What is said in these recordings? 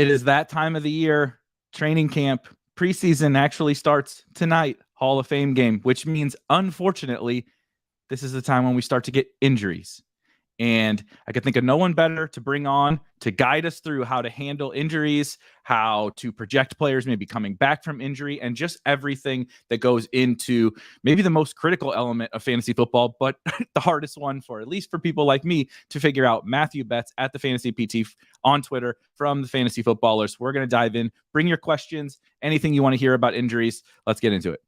It is that time of the year. Training camp preseason actually starts tonight. Hall of Fame game, which means, unfortunately, this is the time when we start to get injuries. And I could think of no one better to bring on to guide us through how to handle injuries, how to project players maybe coming back from injury, and just everything that goes into maybe the most critical element of fantasy football, but the hardest one for at least for people like me to figure out. Matthew Betz at the Fantasy PT on Twitter from the Fantasy Footballers. We're going to dive in. Bring your questions, anything you want to hear about injuries. Let's get into it.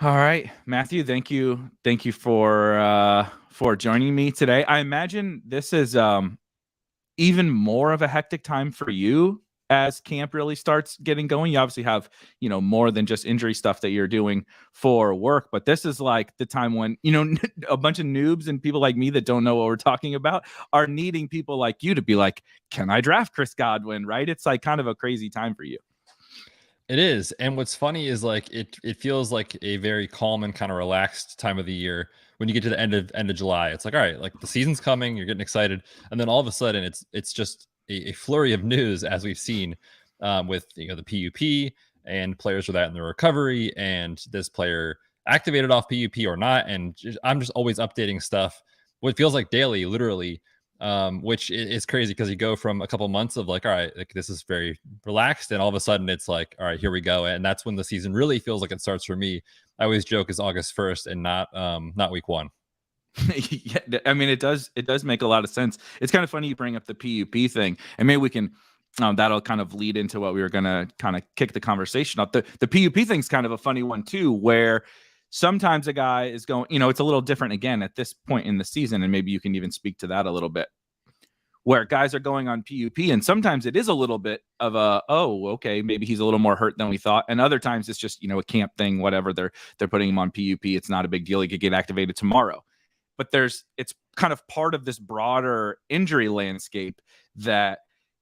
All right, Matthew, thank you for joining me today. I imagine this is even more of a hectic time for you as camp really starts getting going. You obviously have, more than just injury stuff that you're doing for work, but this is like the time when, a bunch of noobs and people like me that don't know what we're talking about are needing people like you to be like, can I draft Chris Godwin, right? It's like kind of a crazy time for you. It is. And what's funny is like it feels like a very calm and kind of relaxed time of the year. When you get to the end of July, it's like, all right, like the season's coming, you're getting excited. And then all of a sudden it's just a flurry of news, as we've seen with the PUP and players for that in the recovery, and this player activated off PUP or not. And I'm just always updating stuff. What feels like daily, literally. Which is crazy because you go from a couple months of like, all right, like this is very relaxed, and all of a sudden it's like, all right, here we go. And that's when the season really feels like it starts for me. I always joke it's August 1st and not week 1. Yeah, I mean, it does make a lot of sense. It's kind of funny you bring up the PUP thing, and maybe we can that'll kind of lead into what we were going to kind of kick the conversation off. The PUP thing's kind of a funny one too, where sometimes a guy is going, it's a little different again at this point in the season, and maybe you can even speak to that a little bit, where guys are going on PUP, and sometimes it is a little bit of a, oh, okay, maybe he's a little more hurt than we thought, and other times it's just, a camp thing, whatever, they're putting him on PUP. It's not a big deal. He could get activated tomorrow. But it's kind of part of this broader injury landscape that,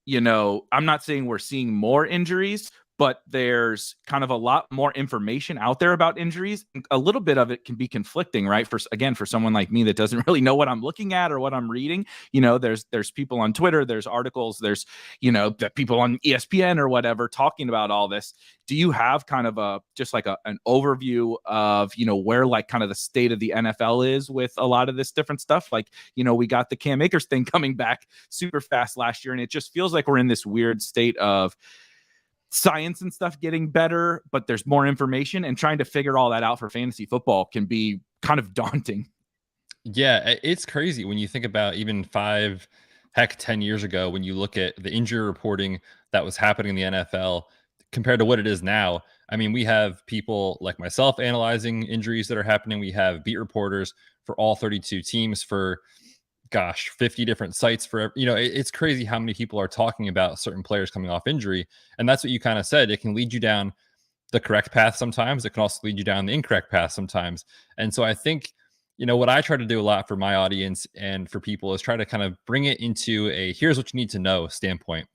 I'm not saying we're seeing more injuries, but there's kind of a lot more information out there about injuries. A little bit of it can be conflicting, right? For someone like me that doesn't really know what I'm looking at or what I'm reading, there's people on Twitter, there's articles, there's, people on ESPN or whatever talking about all this. Do you have kind of an overview of, where like kind of the state of the NFL is with a lot of this different stuff? Like, we got the Cam Akers thing coming back super fast last year, and it just feels like we're in this weird state of science and stuff getting better, but there's more information, and trying to figure all that out for fantasy football can be kind of daunting. Yeah, it's crazy when you think about even 10 years ago, when you look at the injury reporting that was happening in the NFL compared to what it is now. I mean, we have people like myself analyzing injuries that are happening. We have beat reporters for all 32 teams for 50 different sites for, it's crazy how many people are talking about certain players coming off injury. And that's what you kind of said. It can lead you down the correct path sometimes. It can also lead you down the incorrect path sometimes. And so I think, what I try to do a lot for my audience and for people is try to kind of bring it into a here's what you need to know standpoint,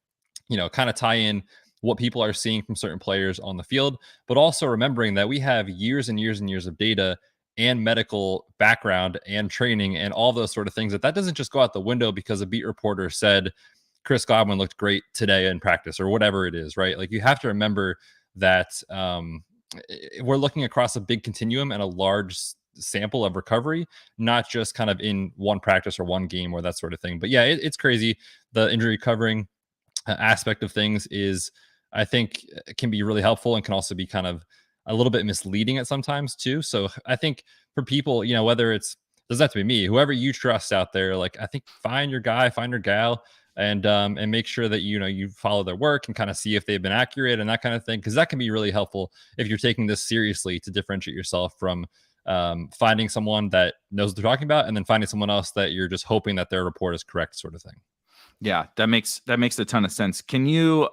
kind of tie in what people are seeing from certain players on the field, but also remembering that we have years and years and years of data and medical background and training and all those sort of things, that doesn't just go out the window because a beat reporter said Chris Godwin looked great today in practice or whatever it is, right? Like, you have to remember that we're looking across a big continuum and a large sample of recovery, not just kind of in one practice or one game or that sort of thing. But yeah, it's crazy. The injury covering aspect of things is, I think, can be really helpful and can also be kind of a little bit misleading at sometimes too. So I think for people, whether it's, doesn't have to be me, whoever you trust out there, like, I think find your guy, find your gal, and make sure that, you follow their work and kind of see if they've been accurate and that kind of thing. Cause that can be really helpful if you're taking this seriously, to differentiate yourself from finding someone that knows what they're talking about and then finding someone else that you're just hoping that their report is correct, sort of thing. Yeah, that makes a ton of sense. Can you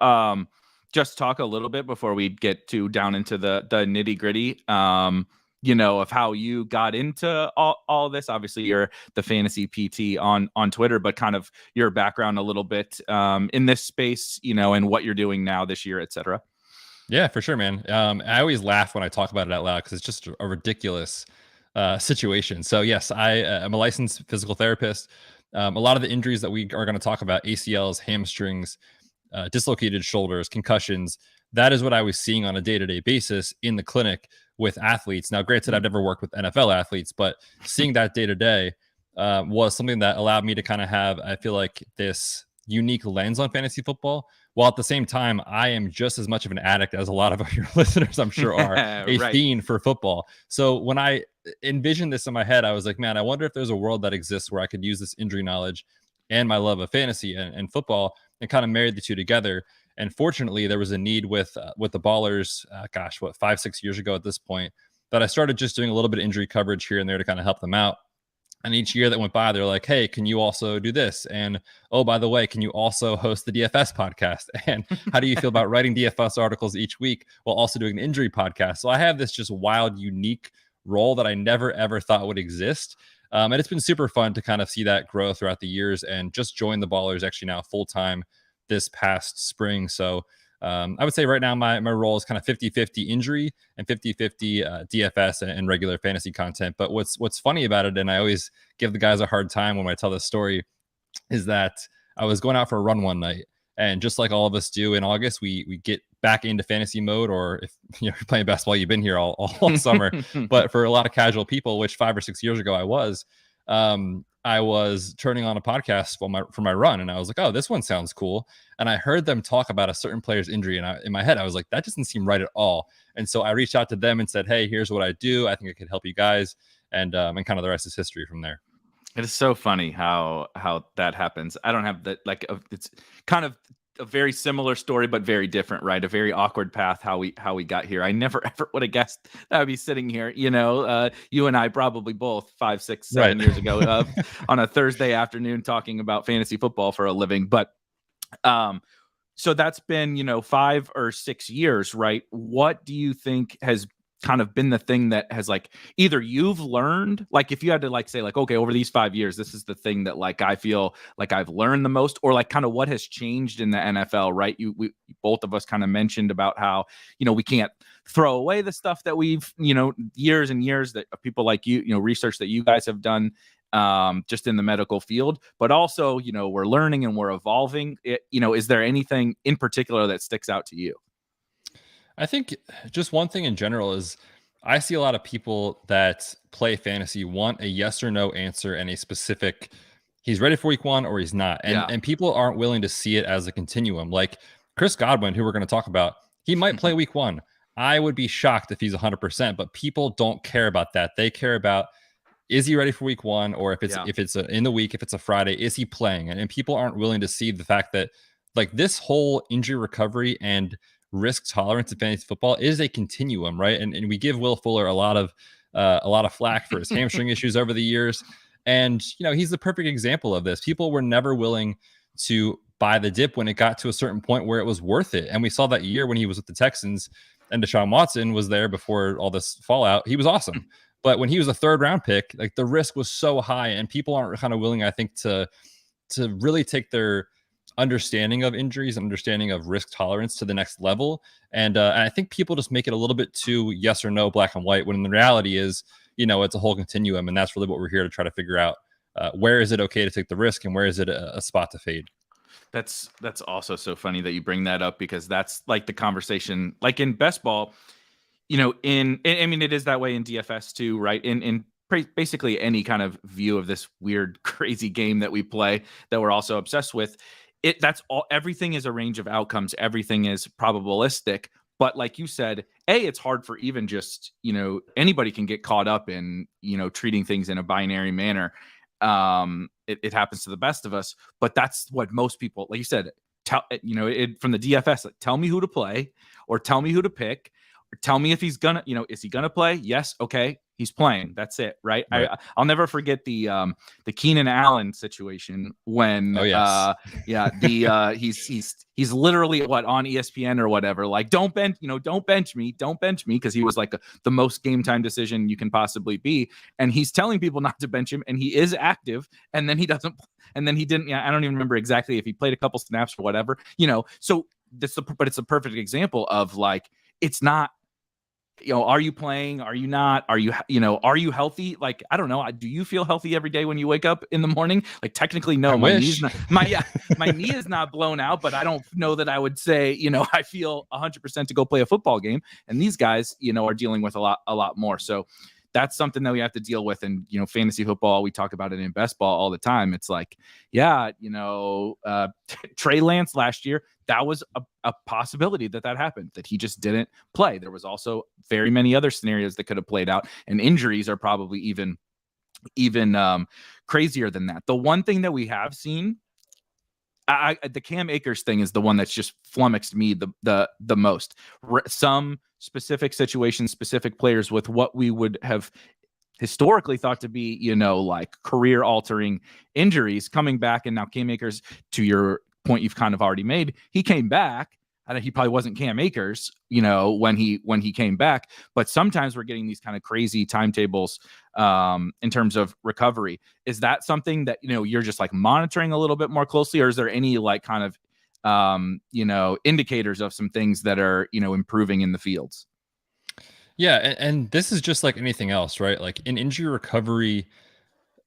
just talk a little bit before we get down into the nitty gritty? Of how you got into all this. Obviously, you're the fantasy PT on Twitter, but kind of your background a little bit in this space, and what you're doing now this year, etc. Yeah, for sure, man. I always laugh when I talk about it out loud because it's just a ridiculous situation. So yes, I am a licensed physical therapist. A lot of the injuries that we are going to talk about, ACLs, hamstrings, dislocated shoulders, concussions, that is what I was seeing on a day-to-day basis in the clinic with athletes. Now, granted, I've never worked with NFL athletes, but seeing that day-to-day was something that allowed me to kind of have, I feel like, this unique lens on fantasy football, while at the same time, I am just as much of an addict as a lot of your listeners, I'm sure, are a Right. fiend for football. So when I envisioned this in my head, I was like, man, I wonder if there's a world that exists where I could use this injury knowledge and my love of fantasy and football and kind of married the two together. And fortunately, there was a need with the Ballers, 5-6 years ago at this point, that I started just doing a little bit of injury coverage here and there to kind of help them out. And each year that went by, they're like, hey, can you also do this? And, oh, by the way, can you also host the DFS podcast? And how do you feel about writing DFS articles each week while also doing an injury podcast? So I have this just wild, unique role that I never, ever thought would exist. And it's been super fun to kind of see that grow throughout the years and just join the Ballers actually now full-time this past spring. So I would say right now my role is kind of 50-50 injury and 50-50 DFS and regular fantasy content. But what's funny about it, and I always give the guys a hard time when I tell this story, is that I was going out for a run one night, and just like all of us do in August, we get back into fantasy mode, or if you're playing basketball, you've been here all summer. But for a lot of casual people, which 5 or 6 years ago I was turning on a podcast for my run, and I was like, oh, this one sounds cool. And I heard them talk about a certain player's injury, and in my head, I was like, that doesn't seem right at all. And so I reached out to them and said, hey, here's what I do. I think I could help you guys. And kind of the rest is history from there. It is so funny how that happens. I don't have that, it's kind of a very similar story, but very different, right? A very awkward path how we got here. I never ever would have guessed that I'd be sitting here, you and I probably both 5, 6, 7 years ago on a Thursday afternoon talking about fantasy football for a living. But so that's been, 5 or 6 years, right? What do you think has kind of been the thing that has either you've learned, if you had to say okay, over these 5 years, this is the thing that I feel like I've learned the most, or kind of what has changed in the NFL, right? We both of us kind of mentioned about how, we can't throw away the stuff that we've, years and years that people like you, research that you guys have done just in the medical field, but also, we're learning and we're evolving. Is there anything in particular that sticks out to you? I think just one thing in general is I see a lot of people that play fantasy want a yes or no answer and a specific, he's ready for week 1 or he's not. And people aren't willing to see it as a continuum. Like Chris Godwin, who we're going to talk about, he might play week 1. I would be shocked if he's 100%, but people don't care about that. They care about, is he ready for week 1? Or if it's in the week, if it's a Friday, is he playing? And people aren't willing to see the fact that this whole injury recovery and risk tolerance in fantasy football is a continuum, right? And we give Will Fuller a lot of flack for his hamstring issues over the years. And, he's the perfect example of this. People were never willing to buy the dip when it got to a certain point where it was worth it. And we saw that year when he was with the Texans and Deshaun Watson was there before all this fallout. He was awesome. But when he was a 3rd round pick, the risk was so high, and people aren't kind of willing, I think, to really take their understanding of injuries and understanding of risk tolerance to the next level. And I think people just make it a little bit too yes or no, black and white, when the reality is, it's a whole continuum. And that's really what we're here to try to figure out. Where is it okay to take the risk, and where is it a spot to fade? That's also so funny that you bring that up, because that's the conversation, in best ball, it is that way in DFS too, right? In basically any kind of view of this weird, crazy game that we play that we're also obsessed with. That's all. Everything is a range of outcomes. Everything is probabilistic. But like you said, it's hard for even just, anybody can get caught up in, treating things in a binary manner. It happens to the best of us, but that's what most people, like you said, from the DFS, tell me who to play or tell me who to pick. tell me if he's gonna, is he gonna play? Yes. Okay. He's playing. That's it. Right. Right. I'll never forget the Keenan Allen situation when, Oh, yes. he's literally on ESPN or whatever, like, don't bench me. Cause he was like the most game time decision you can possibly be. And he's telling people not to bench him, and he is active, and then he doesn't, and then he didn't, I don't even remember exactly if he played a couple snaps or whatever, so but it's a perfect example of like, it's not, are you playing? Are you not? Are you healthy? Like, I don't know. Do you feel healthy every day when you wake up in the morning? Like, technically, no. My knee is not blown out, but I don't know that I would say, I feel 100% to go play a football game. And these guys, are dealing with a lot more. So that's something that we have to deal with. And, fantasy football, we talk about it in best ball all the time. It's like, Trey Lance last year, that was a possibility that happened, that he just didn't play. There was also very many other scenarios that could have played out, and injuries are probably even crazier than that. The one thing that we have seen, the Cam Akers thing is the one that's just flummoxed me the most. Some specific situations, specific players with what we would have historically thought to be, like career altering injuries coming back. And now Cam Akers, to your point you've kind of already made, he came back. I know he probably wasn't Cam Akers, when he came back, but sometimes we're getting these kind of crazy timetables in terms of recovery. Is that something that, you're just like monitoring a little bit more closely, or is there any like kind of, indicators of some things that are, improving in the fields? Yeah. And this is just like anything else, right? Like in injury recovery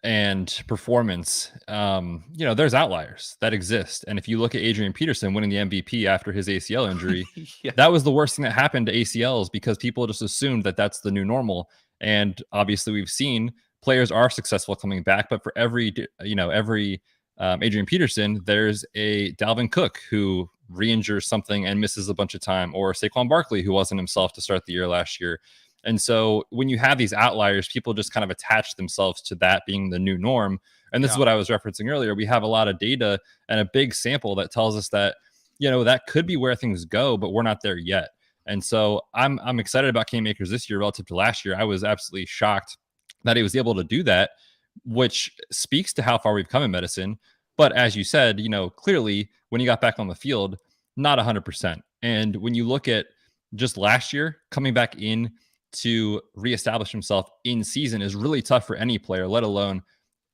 and performance, there's outliers that exist. And if you look at Adrian Peterson winning the MVP after his ACL injury, Yeah. that was the worst thing that happened to ACLs, because people just assumed that that's the new normal. And obviously we've seen players are successful coming back, but for every Adrian Peterson, there's a Dalvin Cook who re-injures something and misses a bunch of time, or Saquon Barkley, who wasn't himself to start the year last year. And so when you have these outliers, people just kind of attach themselves to that being the new norm. And this is what I was referencing earlier. We have a lot of data and a big sample that tells us that, that could be where things go, but we're not there yet. And so I'm excited about Cam Akers this year relative to last year. I was absolutely shocked that he was able to do that, which speaks to how far we've come in medicine. But as you said, clearly when he got back on the field, not 100%. And when you look at just last year, coming back in to reestablish himself in season is really tough for any player, let alone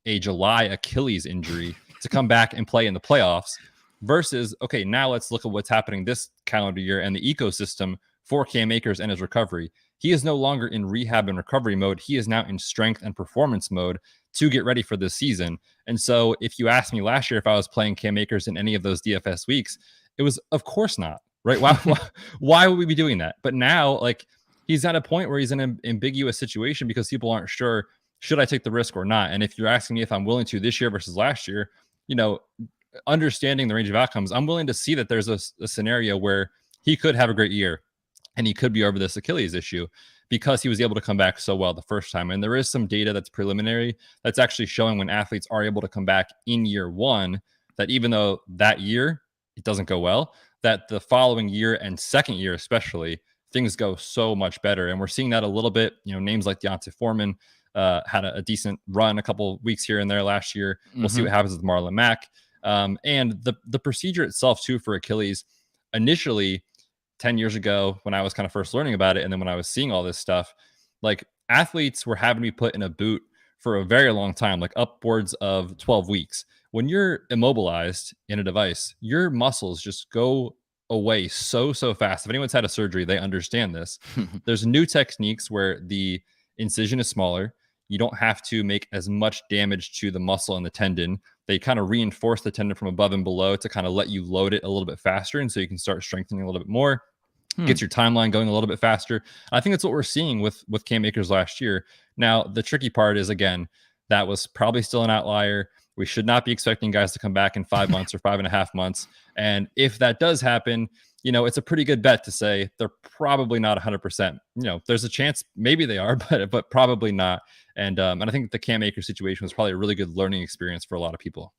a July Achilles injury, to come back and play in the playoffs versus, okay, now let's look at what's happening this calendar year and the ecosystem for Cam Akers and his recovery. He is no longer in rehab and recovery mode. He is now in strength and performance mode to get ready for this season. And so if you asked me last year if I was playing Cam Akers in any of those DFS weeks, it was, of course not, right? Why would we be doing that? But now, like, he's at a point where he's in an ambiguous situation because people aren't sure, should I take the risk or not? And if you're asking me if I'm willing to this year versus last year, understanding the range of outcomes, I'm willing to see that there's a scenario where he could have a great year and he could be over this Achilles issue because he was able to come back so well the first time. And there is some data that's preliminary that's actually showing when athletes are able to come back in year one, that even though that year it doesn't go well, that the following year and second year especially, things go so much better. And we're seeing that a little bit. Names like Deontay Foreman had a decent run a couple weeks here and there last year. We'll see what happens with Marlon Mack. And the procedure itself too for Achilles, initially 10 years ago when I was kind of first learning about it, and then when I was seeing all this stuff, like athletes were having to be put in a boot for a very long time, like upwards of 12 weeks. When you're immobilized in a device, your muscles just go away so fast. If anyone's had a surgery, they understand this. There's new techniques where the incision is smaller. You don't have to make as much damage to the muscle and the tendon. They kind of reinforce the tendon from above and below to kind of let you load it a little bit faster, and so you can start strengthening a little bit more. Gets your timeline going a little bit faster. I think that's what we're seeing with Cam Akers last year. Now, the tricky part is, again, that was probably still an outlier. We should not be expecting guys to come back in 5 months or 5.5 months. And if that does happen, it's a pretty good bet to say they're probably not 100%. There's a chance maybe they are, but probably not. And I think the Cam Akers situation was probably a really good learning experience for a lot of people.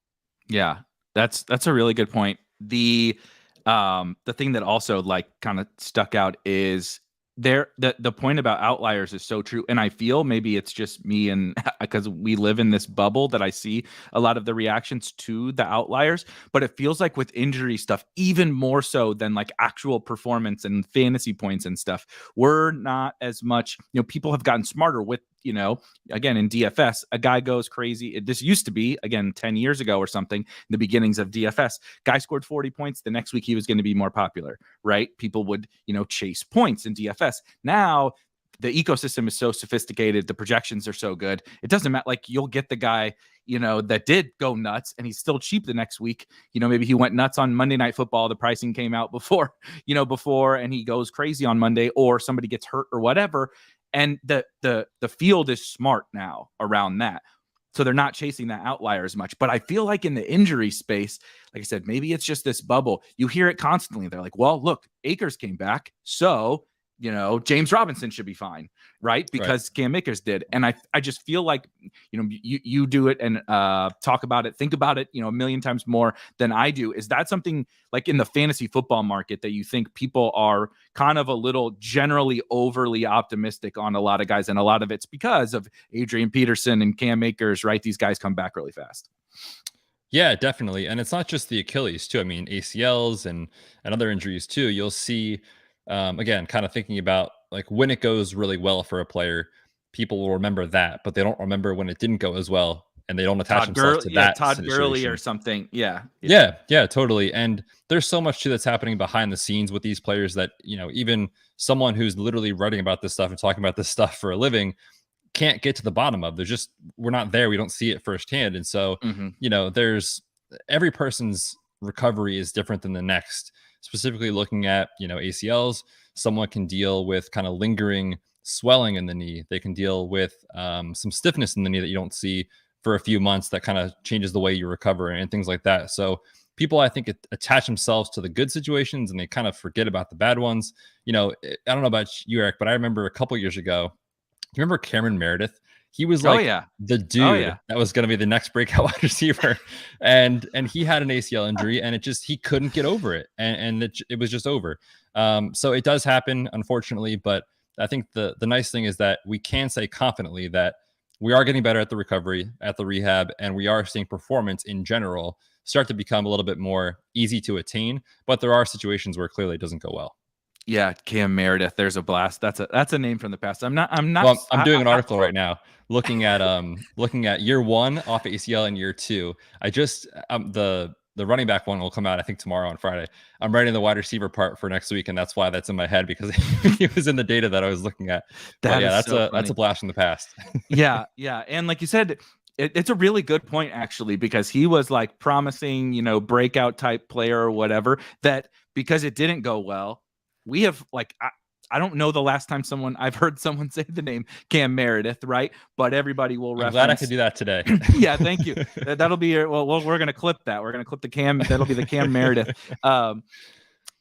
Yeah, that's a really good point. The thing that also like kind of stuck out is the point about outliers is so true. And I feel maybe it's just me, and because we live in this bubble, that I see a lot of the reactions to the outliers. But it feels like with injury stuff, even more so than like actual performance and fantasy points and stuff, we're not as much, people have gotten smarter with, again, in DFS, a guy goes crazy. This used to be, again, 10 years ago or something, in the beginnings of DFS, guy scored 40 points. The next week he was going to be more popular, right? People would, chase points in DFS. Now the ecosystem is so sophisticated. The projections are so good. It doesn't matter. Like, you'll get the guy, that did go nuts and he's still cheap the next week. Maybe he went nuts on Monday Night Football. The pricing came out before, and he goes crazy on Monday, or somebody gets hurt or whatever. And the field is smart now around that. So they're not chasing that outlier as much. But I feel like in the injury space, like I said, maybe it's just this bubble. You hear it constantly. They're like, well, look, Akers came back, so James Robinson should be fine, right? Because Cam Akers did. And I just feel like, you do it and talk about it, think about it, a million times more than I do. Is that something like in the fantasy football market that you think people are kind of a little generally overly optimistic on a lot of guys? And a lot of it's because of Adrian Peterson and Cam Akers, right? These guys come back really fast. Yeah, definitely. And it's not just the Achilles too. I mean, ACLs and other injuries too. You'll see, again, kind of thinking about like when it goes really well for a player, people will remember that, but they don't remember when it didn't go as well, and they don't attach themselves to that. Todd Gurley or something. Yeah, totally. And there's so much too that's happening behind the scenes with these players that, even someone who's literally writing about this stuff and talking about this stuff for a living can't get to the bottom of. We're not there. We don't see it firsthand. And so, there's every person's recovery is different than the next. Specifically looking at, ACLs, someone can deal with kind of lingering swelling in the knee. They can deal with some stiffness in the knee that you don't see for a few months that kind of changes the way you recover and things like that. So people, I think, attach themselves to the good situations and they kind of forget about the bad ones. I don't know about you, Erik, but I remember a couple years ago, you remember Cameron Meredith? He was like the dude that was going to be the next breakout wide receiver. And he had an ACL injury and he couldn't get over it. And it was just over. So it does happen, unfortunately. But I think the nice thing is that we can say confidently that we are getting better at the recovery, at the rehab, and we are seeing performance in general start to become a little bit more easy to attain. But there are situations where clearly it doesn't go well. Yeah, Cam Meredith. There's a blast. That's a name from the past. I'm not. Well, I'm doing an article right now looking at year one off ACL and year two. I just the running back one will come out, I think, tomorrow on Friday. I'm writing the wide receiver part for next week, and that's why that's in my head, because it was in the data that I was looking at. That's a blast from the past. yeah, and like you said, it's a really good point, actually, because he was like promising, breakout type player or whatever, that because it didn't go well, we have like, I don't know the last time I've heard someone say the name Cam Meredith, right? But everybody will reference. I'm glad I could do that today. Yeah, thank you. That'll be we're going to clip that. We're going to clip the Cam. That'll be the Cam Meredith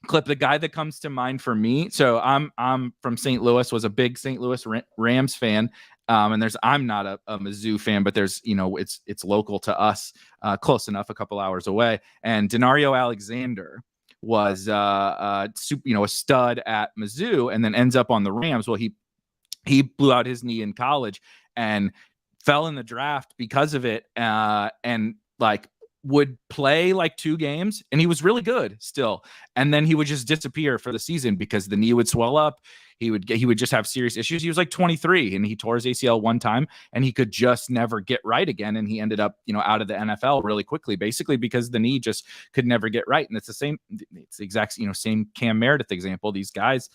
clip. The guy that comes to mind for me. So I'm from St. Louis, was a big St. Louis Rams fan. And I'm not a Mizzou fan, but there's, it's local to us, close enough, a couple hours away. And Denario Alexander was a stud at Mizzou and then ends up on the Rams. Well, he blew out his knee in college and fell in the draft because of it, and like would play like 2 games and he was really good still, and then he would just disappear for the season because the knee would swell up. He would just have serious issues. He was like 23 and he tore his ACL one time and he could just never get right again. And he ended up, out of the NFL really quickly, basically because the knee just could never get right. And it's the exact, same Cam Meredith example. These guys,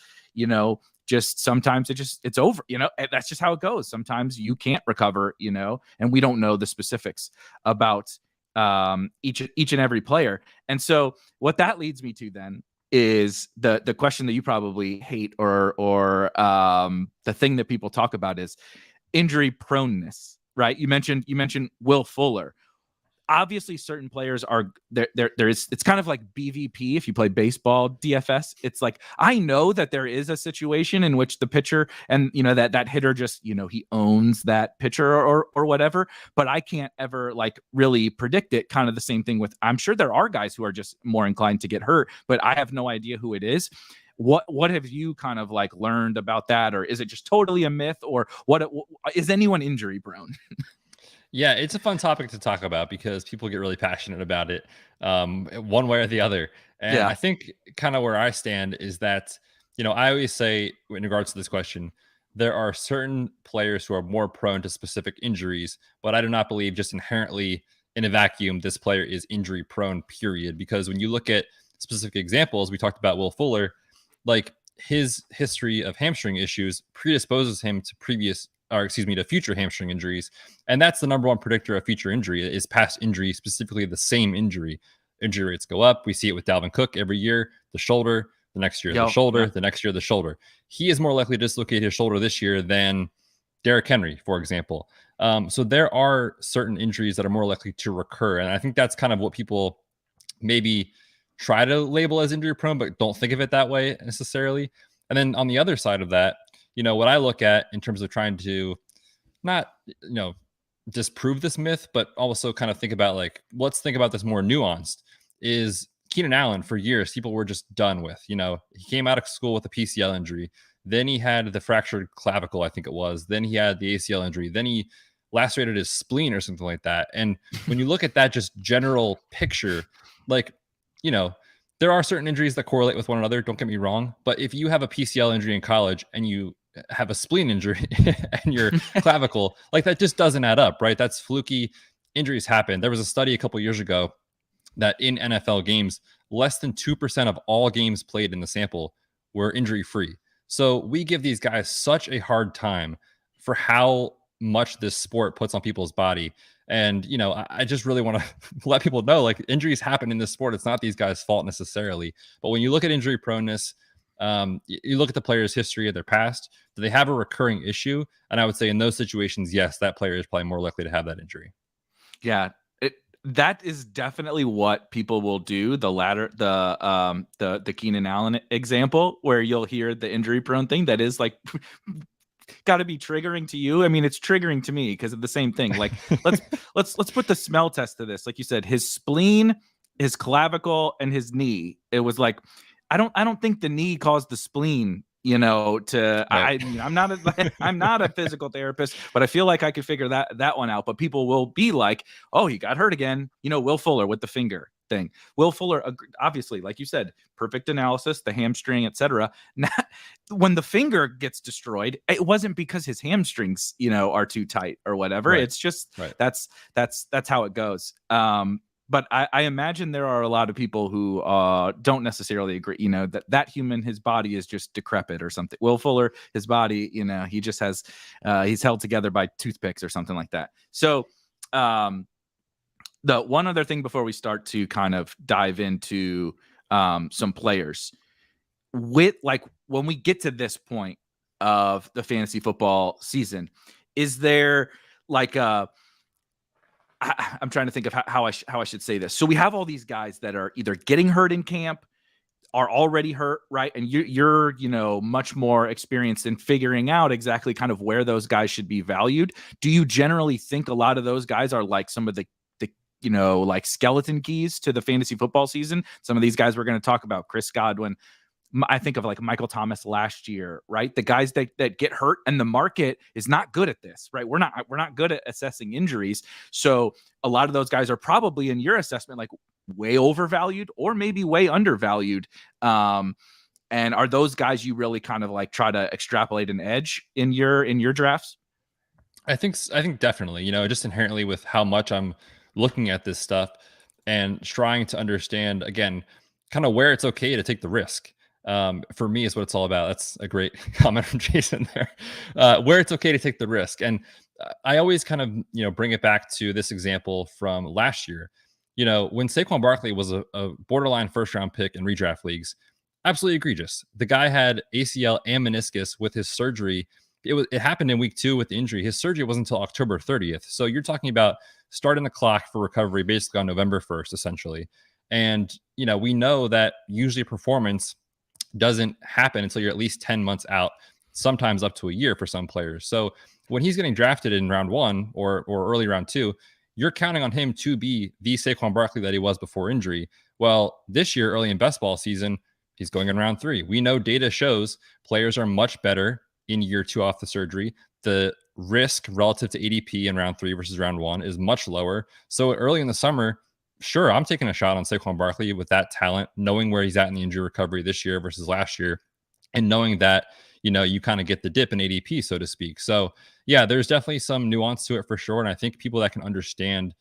just sometimes it's over, that's just how it goes. Sometimes you can't recover, and we don't know the specifics about each and every player. And so what that leads me to then is the question that you probably hate, or the thing that people talk about is injury proneness, right? You mentioned Will Fuller. Obviously certain players are it's kind of like BVP. If you play baseball DFS, it's like, I know that there is a situation in which the pitcher and that hitter just he owns that pitcher or whatever, but I can't ever like really predict it. Kind of the same thing with, I'm sure there are guys who are just more inclined to get hurt, but I have no idea who it is. What have you kind of like learned about that, or is it just totally a myth, or what is anyone injury prone? Yeah, it's a fun topic to talk about because people get really passionate about it, one way or the other. And Yeah. I think kind of where I stand is that, I always say in regards to this question, there are certain players who are more prone to specific injuries, but I do not believe just inherently in a vacuum, this player is injury prone, period. Because when you look at specific examples, we talked about Will Fuller, like his history of hamstring issues predisposes him to future hamstring injuries. And that's the number one predictor of future injury is past injury, specifically the same injury. Injury rates go up. We see it with Dalvin Cook every year, the shoulder, the next year, the shoulder, the next year, the shoulder. He is more likely to dislocate his shoulder this year than Derrick Henry, for example. So there are certain injuries that are more likely to recur. And I think that's kind of what people maybe try to label as injury prone, but don't think of it that way necessarily. And then on the other side of that, what I look at in terms of trying to not, disprove this myth, but also kind of think about like, let's think about this more nuanced is Keenan Allen for years, people were just done with, he came out of school with a PCL injury. Then he had the fractured clavicle, I think it was. Then he had the ACL injury. Then he lacerated his spleen or something like that. And when you look at that just general picture, like, there are certain injuries that correlate with one another. Don't get me wrong. But if you have a PCL injury in college and you have a spleen injury and your clavicle, like that just doesn't add up, right? That's fluky. Injuries happen. There was a study a couple years ago that in NFL games, less than 2% of all games played in the sample were injury free. So we give these guys such a hard time for how much this sport puts on people's body. And, I just really want to let people know, like, injuries happen in this sport. It's not these guys' fault necessarily. But when you look at injury proneness, you look at the player's history of their past, do they have a recurring issue? And I would say in those situations, yes, that player is probably more likely to have that injury. Yeah. That is definitely what people will do. The Keenan Allen example, where you'll hear the injury prone thing that is like got to be triggering to you. I mean, it's triggering to me because of the same thing. Like, let's put the smell test to this. Like you said, his spleen, his clavicle, and his knee. It was like, I don't think the knee caused the spleen. Right. I'm not a physical therapist, but I feel like I could figure that one out. But people will be like, oh, he got hurt again. Will Fuller with the finger thing. Will Fuller, obviously, like you said, perfect analysis, the hamstring, etc. When the finger gets destroyed, it wasn't because his hamstrings, are too tight or whatever. Right. It's just that's how it goes. But I imagine there are a lot of people who don't necessarily agree, that human, his body is just decrepit or something. Will Fuller, his body, he just has, he's held together by toothpicks or something like that. So the one other thing before we start to kind of dive into some players, with like when we get to this point of the fantasy football season, is there like I'm trying to think of how I should say this. So we have all these guys that are either getting hurt in camp, are already hurt, right? And you're much more experienced in figuring out exactly kind of where those guys should be valued. Do you generally think a lot of those guys are like some of the like skeleton keys to the fantasy football season? Some of these guys we're going to talk about, Chris Godwin. I think of like Michael Thomas last year, right? The guys that get hurt, and the market is not good at this, right? We're not good at assessing injuries. So a lot of those guys are probably in your assessment, like way overvalued or maybe way undervalued. And are those guys you really kind of like try to extrapolate an edge in your drafts? I think definitely, just inherently with how much I'm looking at this stuff and trying to understand again, kind of where it's okay to take the risk. For me is what it's all about. That's a great comment from Jason there, where it's okay to take the risk. And I always kind of, bring it back to this example from last year, when Saquon Barkley was a borderline first round pick in redraft leagues, absolutely egregious. The guy had ACL and meniscus with his surgery. It happened in week 2 with the injury. His surgery wasn't until October 30th. So you're talking about starting the clock for recovery basically on November 1st, essentially. And, we know that usually performance doesn't happen until you're at least 10 months out, sometimes up to a year for some players. So when he's getting drafted in round 1 or early round 2, you're counting on him to be the Saquon Barkley that he was before injury. Well, this year, early in best ball season, He's going in round 3. We know data shows players are much better in year 2 off the surgery. The risk relative to ADP in round 3 versus round 1 is much lower. So early in the summer, sure, I'm taking a shot on Saquon Barkley with that talent, knowing where he's at in the injury recovery this year versus last year, and knowing that, you kind of get the dip in ADP, so to speak. So yeah, there's definitely some nuance to it for sure. And I think people that can understand,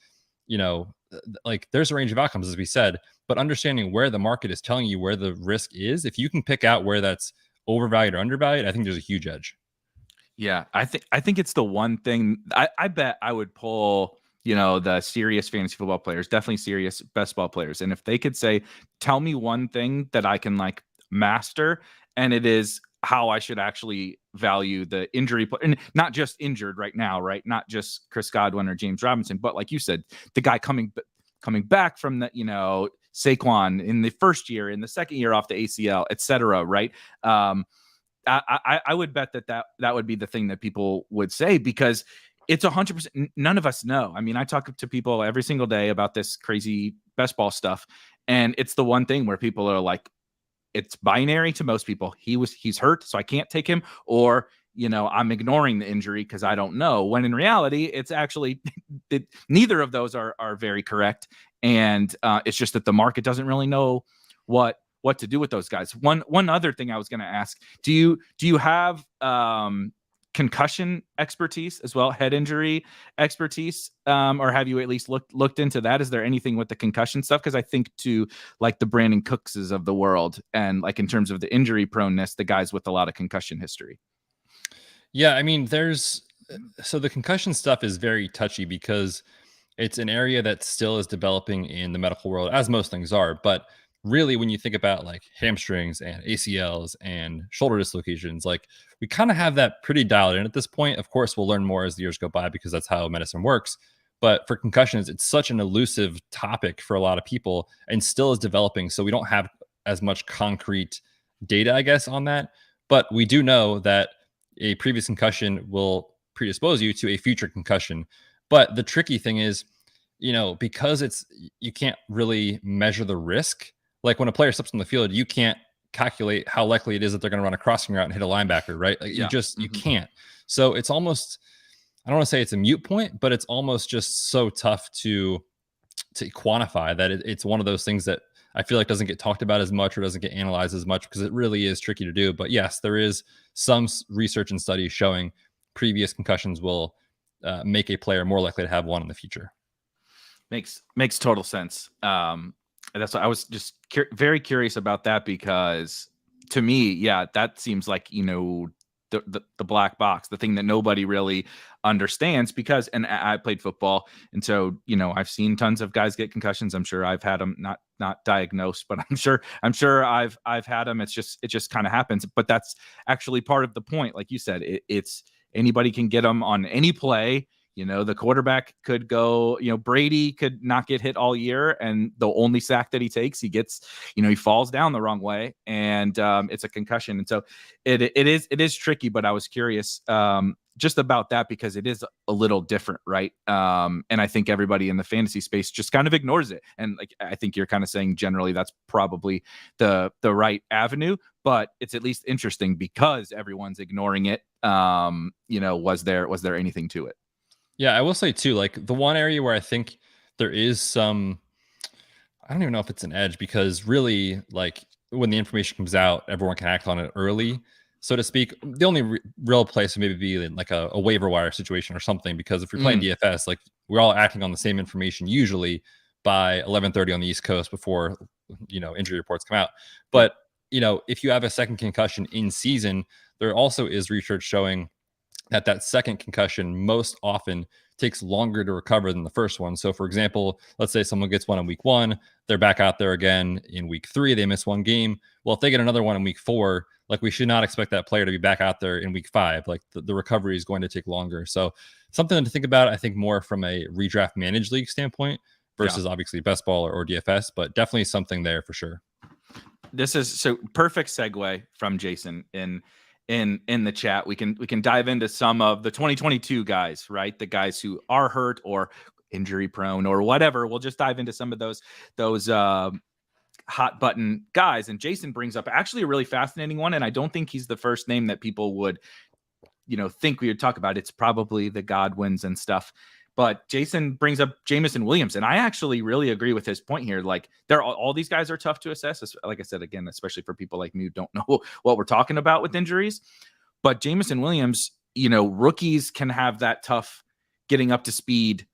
like there's a range of outcomes, as we said, but understanding where the market is telling you where the risk is, if you can pick out where that's overvalued or undervalued, I think there's a huge edge. Yeah, I think it's the one thing I bet I would pull, the serious fantasy football players, definitely serious best ball players. And if they could say, tell me one thing that I can like master, and it is how I should actually value the injury and not just injured right now, right? Not just Chris Godwin or James Robinson, but like you said, the guy coming back from the, Saquon in the first year, in the second year off the ACL, et cetera, right? I would bet that would be the thing that people would say, because it's 100%. None of us know. I mean, I talk to people every single day about this crazy best ball stuff, and it's the one thing where people are like, it's binary to most people. He's hurt, so I can't take him, or I'm ignoring the injury because I don't know. When in reality, it's actually neither of those are very correct, and it's just that the market doesn't really know what to do with those guys. One other thing I was going to ask: do you have concussion expertise as well, head injury expertise, or have you at least looked into that? Is there anything with the concussion stuff? Because I think to like the Brandon Cookses of the world, and like in terms of the injury proneness, the guys with a lot of concussion history. Yeah, I mean, so the concussion stuff is very touchy because it's an area that still is developing in the medical world, as most things are. But really, when you think about like hamstrings and ACLs and shoulder dislocations, like we kind of have that pretty dialed in at this point. Of course, we'll learn more as the years go by because that's how medicine works. But for concussions, it's such an elusive topic for a lot of people and still is developing. So we don't have as much concrete data, I guess, on that. But we do know that a previous concussion will predispose you to a future concussion. But the tricky thing is, because you can't really measure the risk. Like when a player steps on the field, you can't calculate how likely it is that they're going to run a crossing route and hit a linebacker, right? Like you can't. So it's almost, I don't want to say it's a moot point, but it's almost just so tough to quantify that it's one of those things that I feel like doesn't get talked about as much or doesn't get analyzed as much because it really is tricky to do. But yes, there is some research and studies showing previous concussions will make a player more likely to have one in the future. Makes total sense. That's what I was just very curious about that, because to me, yeah, that seems like, the black box, the thing that nobody really understands, because, and I played football. And so, I've seen tons of guys get concussions. I'm sure I've had them, not diagnosed, but I'm sure I've had them. It just kind of happens, but that's actually part of the point. Like you said, it's anybody can get them on any play. The quarterback could go, Brady could not get hit all year, and the only sack that he takes, he gets, he falls down the wrong way, and it's a concussion. And so it is tricky, but I was curious just about that, because it is a little different, right? And I think everybody in the fantasy space just kind of ignores it. And like, I think you're kind of saying generally that's probably the right avenue, but it's at least interesting because everyone's ignoring it. Was there anything to it? Yeah, I will say too, like the one area where I think there is some, I don't even know if it's an edge, because really, like when the information comes out, everyone can act on it early, so to speak. The only real place would maybe be in like a waiver wire situation or something, because if you're playing DFS, like we're all acting on the same information usually by 11:30 on the East Coast before, injury reports come out. But, if you have a second concussion in season, there also is research showing that second concussion most often takes longer to recover than the first one. So for example, let's say someone gets one in week 1, they're back out there again in week 3, they miss one game. Well, if they get another one in week 4, like we should not expect that player to be back out there in week 5. Like the recovery is going to take longer. So something to think about, I think, more from a redraft managed league standpoint versus obviously best ball or DFS, but definitely something there for sure. This is so perfect segue from Jason in the chat. We can dive into some of the 2022 guys, right? The guys who are hurt or injury prone or whatever. We'll just dive into some of those hot button guys. And Jason brings up actually a really fascinating one. And I don't think he's the first name that people would, think we would talk about. It's probably the Godwins and stuff. But Jason brings up Jameson Williams. And I actually really agree with his point here. Like all these guys are tough to assess. Like I said, again, especially for people like me who don't know what we're talking about with injuries. But Jameson Williams, rookies can have that tough getting up to speed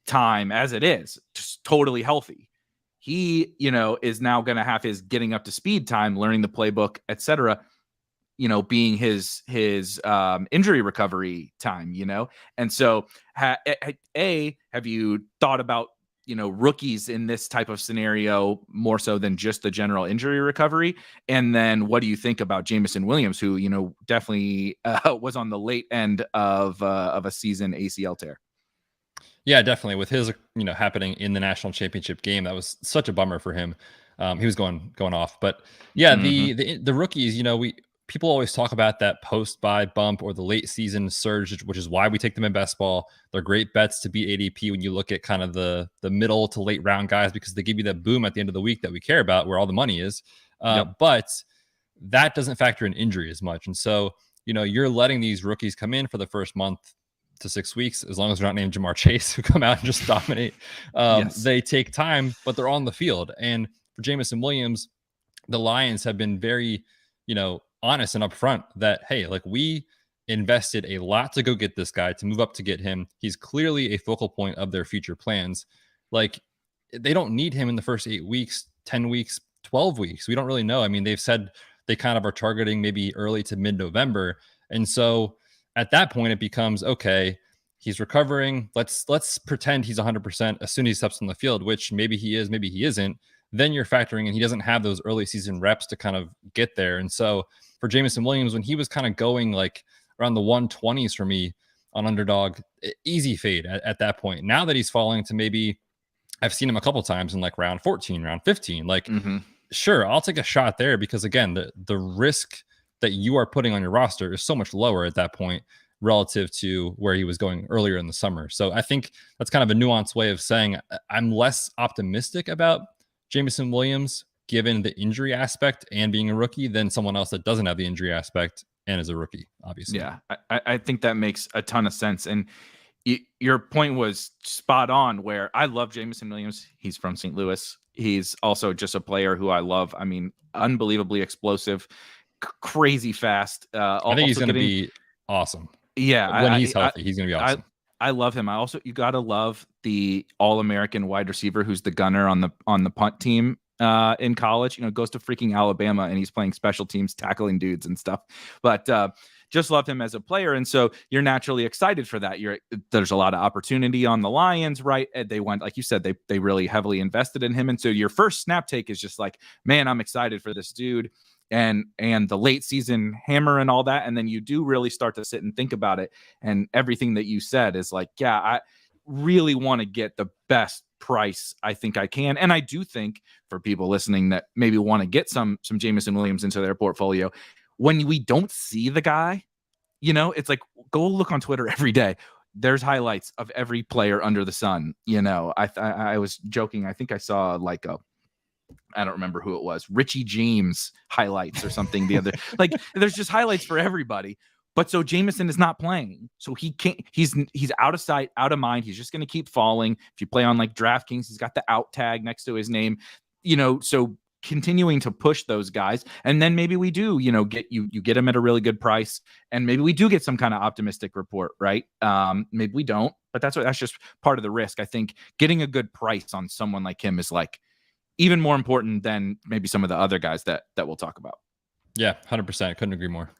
time as it is, just totally healthy. He, is now going to have his getting up to speed time, learning the playbook, etc., being his injury recovery time, And so have you thought about, rookies in this type of scenario more so than just the general injury recovery? And then what do you think about Jameson Williams, who, definitely was on the late end of a season ACL tear? Yeah, definitely. With his, happening in the national championship game, that was such a bummer for him. He was going off, but yeah, the rookies, people always talk about that post-buy bump or the late season surge, which is why we take them in best ball. They're great bets to beat ADP when you look at kind of the middle to late round guys, because they give you that boom at the end of the week that we care about, where all the money is. But that doesn't factor in injury as much. And so, you're letting these rookies come in for the first month to 6 weeks, as long as they're not named Jamar Chase, who come out and just dominate. They take time, but they're on the field. And for Jameson Williams, the Lions have been very, honest and upfront that, hey, like, we invested a lot to go get this guy, to move up to get him. He's clearly a focal point of their future plans. Like, they don't need him in the first 8 weeks, 10 weeks, 12 weeks. We don't really know. I mean, they've said they kind of are targeting maybe early to mid-November. And so at that point, it becomes, okay, he's recovering. Let's pretend he's 100% as soon as he steps on the field, which maybe he is, maybe he isn't. Then you're factoring in he doesn't have those early season reps to kind of get there. And so for Jameson Williams, when he was kind of going like around the 120s for me on Underdog, easy fade at that point. Now that he's falling to maybe, I've seen him a couple times in like round 14, round 15, like, sure, I'll take a shot there, because again, the risk that you are putting on your roster is so much lower at that point relative to where he was going earlier in the summer. So I think that's kind of a nuanced way of saying I'm less optimistic about Jameson Williams given the injury aspect and being a rookie than someone else that doesn't have the injury aspect and is a rookie, obviously. Yeah, I think that makes a ton of sense. And your point was spot on, where I love Jameson Williams. He's from St. Louis. He's also just a player who I love. I mean, unbelievably explosive, crazy fast. I think he's going to be awesome. Yeah. When he's healthy, he's going to be awesome. I love him. You got to love the All-American wide receiver who's the gunner on the punt team in college. Goes to freaking Alabama, and he's playing special teams, tackling dudes and stuff. But just love him as a player, and so you're naturally excited for that. There's a lot of opportunity on the Lions, right? They went, like you said, they really heavily invested in him, and so your first snap take is just like, man, I'm excited for this dude. And the late season hammer and all that. And then you do really start to sit and think about it. And everything that you said is like, yeah, I really want to get the best price I think I can. And I do think for people listening that maybe want to get some Jameson Williams into their portfolio, when we don't see the guy, it's like, go look on Twitter every day. There's highlights of every player under the sun. I was joking. I think I saw like I don't remember who it was, Richie James highlights or something the other, like there's just highlights for everybody. But so Jameson is not playing. So he can't, he's out of sight, out of mind. He's just going to keep falling. If you play on like DraftKings, he's got the out tag next to his name, so continuing to push those guys. And then maybe we do, get you get him at a really good price. And maybe we do get some kind of optimistic report, right? Maybe we don't, but that's just part of the risk. I think getting a good price on someone like him is like, even more important than maybe some of the other guys that we'll talk about. Yeah, 100%. Couldn't agree more.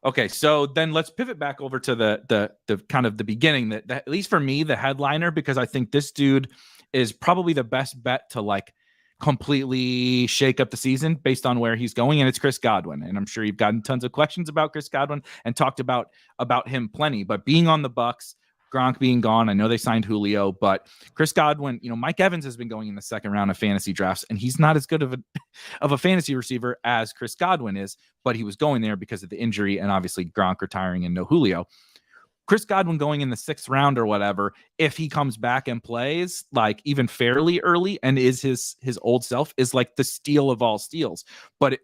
Okay, so then let's pivot back over to the kind of the beginning, that at least for me, the headliner, because I think this dude is probably the best bet to like completely shake up the season based on where he's going, and it's Chris Godwin. And I'm sure you've gotten tons of questions about Chris Godwin and talked about him plenty, but being on the Bucs, Gronk being gone, I know they signed Julio, but Chris Godwin, Mike Evans has been going in the second round of fantasy drafts, and he's not as good of a fantasy receiver as Chris Godwin is, but he was going there because of the injury and obviously Gronk retiring and no Julio. Chris Godwin going in the 6th round or whatever, if he comes back and plays like even fairly early and is his old self, is like the steal of all steals. But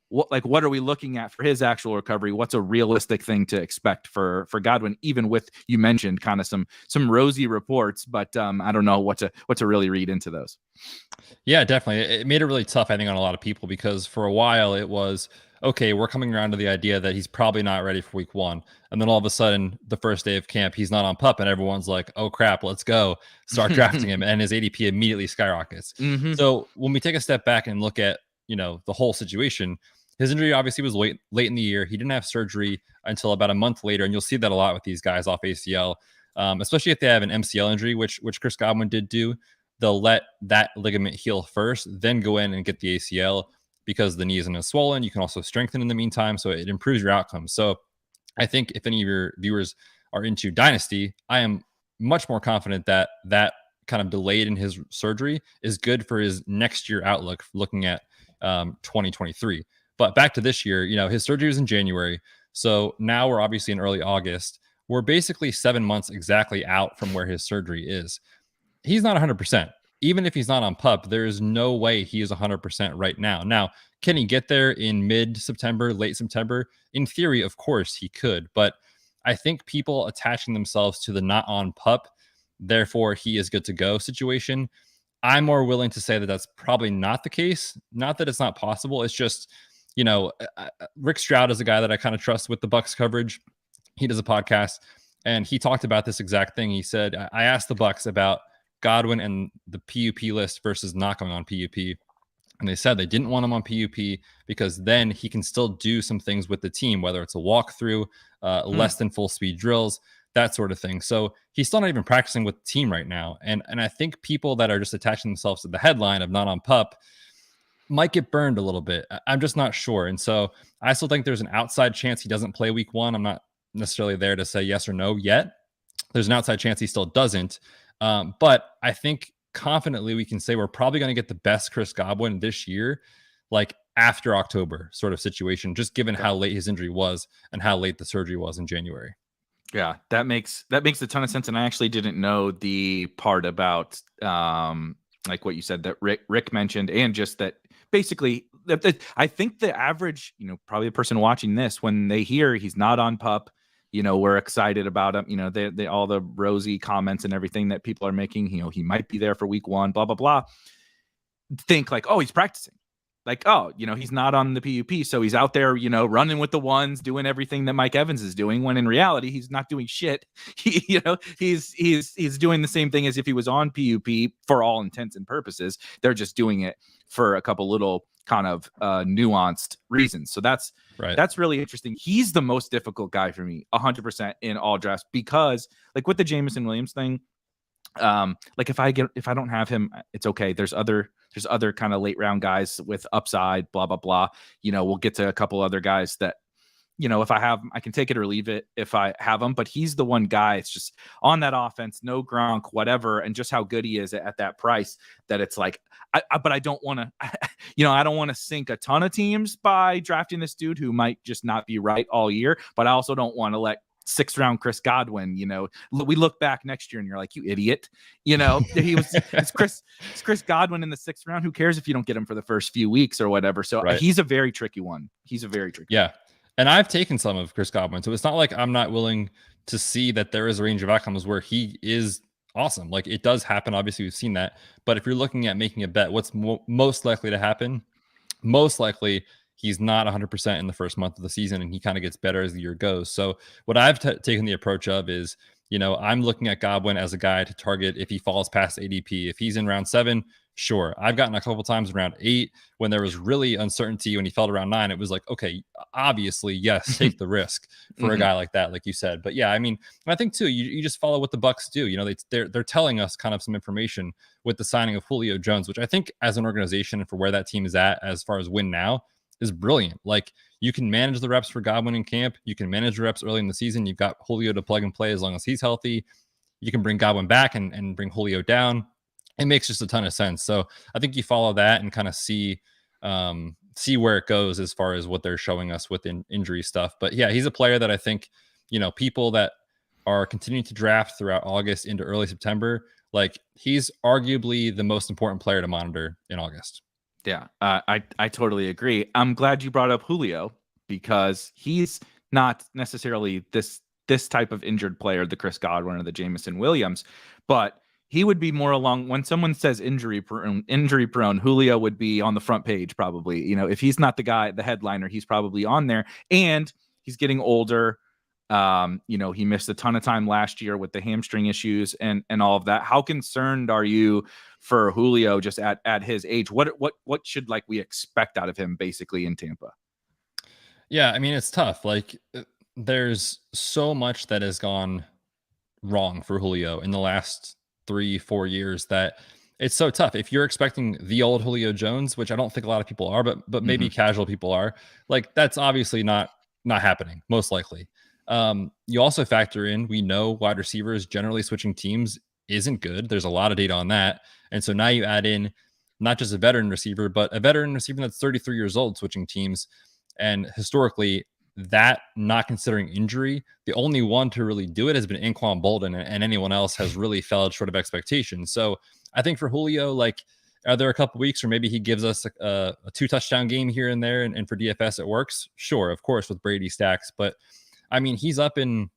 what are we looking at for his actual recovery? What's a realistic thing to expect for Godwin, even with, you mentioned kind of some rosy reports, but I don't know what to really read into those. Yeah, definitely. It made it really tough, I think, on a lot of people, because for a while it was, okay, we're coming around to the idea that he's probably not ready for week 1. And then all of a sudden, the first day of camp, he's not on PUP, and everyone's like, oh crap, let's go start drafting him. And his ADP immediately skyrockets. Mm-hmm. So when we take a step back and look at, the whole situation, his injury obviously was late in the year. He didn't have surgery until about a month later. And you'll see that a lot with these guys off ACL, especially if they have an MCL injury, which Chris Godwin did do. They'll let that ligament heal first, then go in and get the ACL, because the knee isn't as swollen. You can also strengthen in the meantime, so it improves your outcomes. So I think if any of your viewers are into Dynasty, I am much more confident that that kind of delayed in his surgery is good for his next year outlook, looking at 2023. But back to this year, his surgery was in January. So now we're obviously in early August. We're basically 7 months exactly out from where his surgery is. He's not 100%. Even if he's not on PUP, there is no way he is 100% right now. Now, can he get there in mid-September, late September? In theory, of course he could. But I think people attaching themselves to the not on PUP, therefore he is good to go situation, I'm more willing to say that that's probably not the case. Not that it's not possible. It's just, Rick Stroud is a guy that I kind of trust with the Bucs coverage. He does a podcast, and he talked about this exact thing. He said, I asked the Bucs about Godwin and the PUP list versus not going on PUP. And they said they didn't want him on PUP because then he can still do some things with the team, whether it's a walkthrough, less than full speed drills, that sort of thing. So he's still not even practicing with the team right now. And I think people that are just attaching themselves to the headline of not on PUP might get burned a little bit. I'm just not sure. And so I still think there's an outside chance he doesn't play week 1. I'm not necessarily there to say yes or no yet. There's an outside chance he still doesn't. But I think confidently we can say we're probably going to get the best Chris Godwin this year, like after October sort of situation, just given how late his injury was and how late the surgery was in January. Yeah, that makes a ton of sense. And I actually didn't know the part about like what you said that Rick mentioned, and just that basically I think the average, probably the person watching this, when they hear he's not on PUP, we're excited about him. They all the rosy comments and everything that people are making, he might be there for week 1, blah, blah, blah. Think like, oh, he's practicing. Like, oh, he's not on the PUP. So he's out there, running with the ones, doing everything that Mike Evans is doing, when in reality, he's not doing shit. He's doing the same thing as if he was on PUP for all intents and purposes. They're just doing it for a couple little kind of nuanced reasons. So that's right. That's really interesting. He's the most difficult guy for me 100% in all drafts, because like with the Jameson Williams thing, like if I don't have him, it's okay. There's other kind of late round guys with upside, blah, blah, blah. We'll get to a couple other guys that, if I have, I can take it or leave it if I have him, but he's the one guy. It's just on that offense, no Gronk, whatever. And just how good he is at that price, that it's like, but I don't want to, I don't want to sink a ton of teams by drafting this dude who might just not be right all year. But I also don't want to let 6th round Chris Godwin, we look back next year and you're like, you idiot, it's Chris Godwin in the 6th round. Who cares if you don't get him for the first few weeks or whatever? So right. He's a very tricky one. Yeah. And I've taken some of Chris Godwin. So it's not like I'm not willing to see that there is a range of outcomes where he is awesome. Like it does happen. Obviously we've seen that, but if you're looking at making a bet, what's most likely to happen? Most likely he's not 100% in the first month of the season, and he kind of gets better as the year goes. So what I've taken the approach of is, I'm looking at Godwin as a guy to target if he falls past ADP. If he's in round 7, sure. I've gotten a couple times around 8 when there was really uncertainty. When he fell to round 9, it was like, okay, obviously, yes, take the risk for a guy like that, like you said. But yeah, I mean, I think too, you just follow what the Bucs do. They're telling us kind of some information with the signing of Julio Jones, which I think as an organization and for where that team is at as far as win now, is brilliant. Like you can manage the reps for Godwin in camp. You can manage the reps early in the season. You've got Julio to plug and play as long as he's healthy. You can bring Godwin back and bring Julio down. It makes just a ton of sense. So I think you follow that and kind of see where it goes as far as what they're showing us with injury stuff. But yeah, he's a player that I think, people that are continuing to draft throughout August into early September, like he's arguably the most important player to monitor in August. Yeah, I totally agree. I'm glad you brought up Julio because he's not necessarily this type of injured player, the Chris Godwin or the Jameson Williams, but he would be more along when someone says injury prone, Julio would be on the front page probably. You know, if he's not the guy, the headliner, he's probably on there. And he's getting older. You know, he missed a ton of time last year with the hamstring issues and all of that. How concerned are you for Julio just at his age? What should like we expect out of him basically in Tampa? Yeah, I mean, it's tough. Like there's so much that has gone wrong for Julio in the last 3-4 years that it's so tough. If you're expecting the old Julio Jones, which I don't think a lot of people are, but maybe casual people are, like that's obviously not happening, most likely. You also factor in, we know wide receivers generally switching teams isn't good. There's a lot of data on that. And so now you add in not just a veteran receiver, but a veteran receiver that's 33 years old switching teams. And historically, that not considering injury, the only one to really do it has been Anquan Bolden, and anyone else has really fell short of expectations. So I think for Julio, like, are there a couple weeks where maybe he gives us a 2-touchdown game here and there, and for DFS it works? Sure, of course, with Brady stacks. But I mean, he's up in,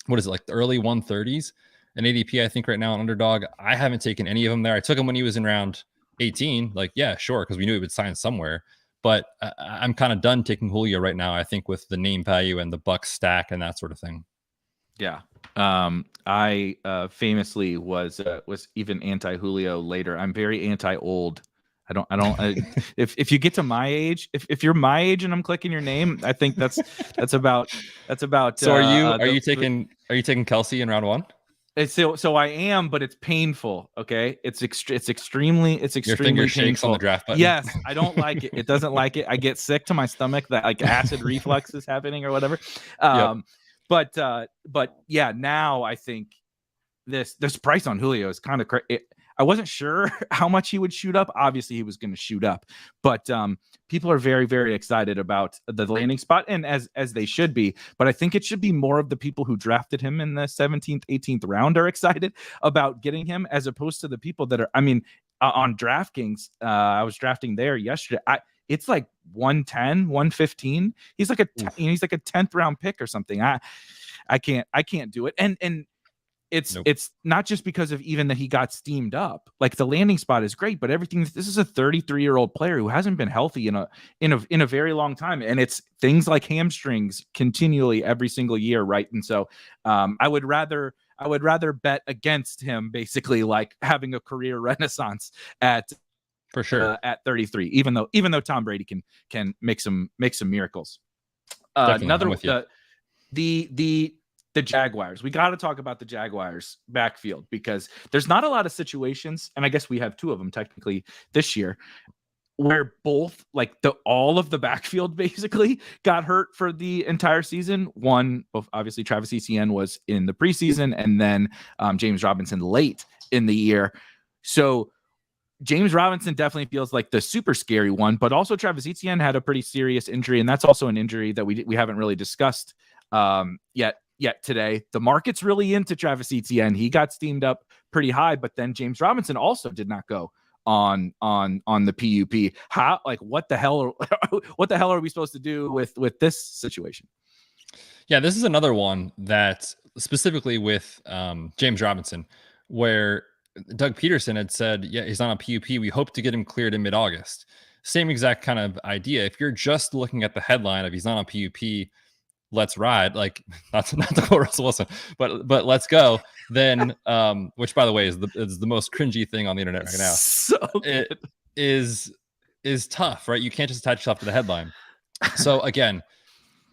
what is it, like the early 130s? An ADP, I think, right now on Underdog. I haven't taken any of them there. I took him when he was in round 18. Like, yeah, sure, because we knew he would sign somewhere. But I'm kind of done taking Julio right now, I think, with the name value and the Bucks stack and that sort of thing. Yeah. I famously was even anti Julio later. I'm very anti old. If you get to my age, if you're my age and I'm clicking your name, I think that's about. So are you taking Kelsey in round 1? So I am, but it's painful. Okay, it's extremely Your finger painful. Shakes on the draft button. Yes, I don't like it. It doesn't like it. I get sick to my stomach that like acid reflux is happening or whatever. But yeah, now I think this price on Julio is kind of crazy. I wasn't sure how much he would shoot up. Obviously, he was going to shoot up, but people are very, very excited about the landing spot, and as they should be. But I think it should be more of the people who drafted him in the 17th, 18th round are excited about getting him, as opposed to the people that are. I mean, on DraftKings, I was drafting there yesterday. It's like 110, 115. He's like he's like a 10th round pick or something. I can't do it. And it's not just because of even that he got steamed up. Like the landing spot is great, but everything. This is a 33-year-old player who hasn't been healthy in a very long time, and it's things like hamstrings continually every single year, right? And so I would rather bet against him, basically, like having a career renaissance at for sure at 33, even though Tom Brady can make some miracles. The Jaguars. We got to talk about the Jaguars backfield because there's not a lot of situations, and I guess we have 2 of them technically this year, where both all of the backfield basically got hurt for the entire season. One, obviously Travis Etienne was in the preseason, and then James Robinson late in the year. So James Robinson definitely feels like the super scary one, but also Travis Etienne had a pretty serious injury, and that's also an injury that we haven't really discussed yet today. The market's really into Travis Etienne. He got steamed up pretty high, but then James Robinson also did not go on the PUP. How, like, what the hell are we supposed to do with this situation? Yeah, this is another one that specifically with James Robinson, where Doug Peterson had said, yeah, he's on a PUP. We hope to get him cleared in mid-August. Same exact kind of idea. If you're just looking at the headline of he's on a PUP, let's ride, like not to quote Russell Wilson, but let's go. Then, which by the way is the most cringy thing on the internet right now. So it is tough, right? You can't just attach yourself to the headline. So again,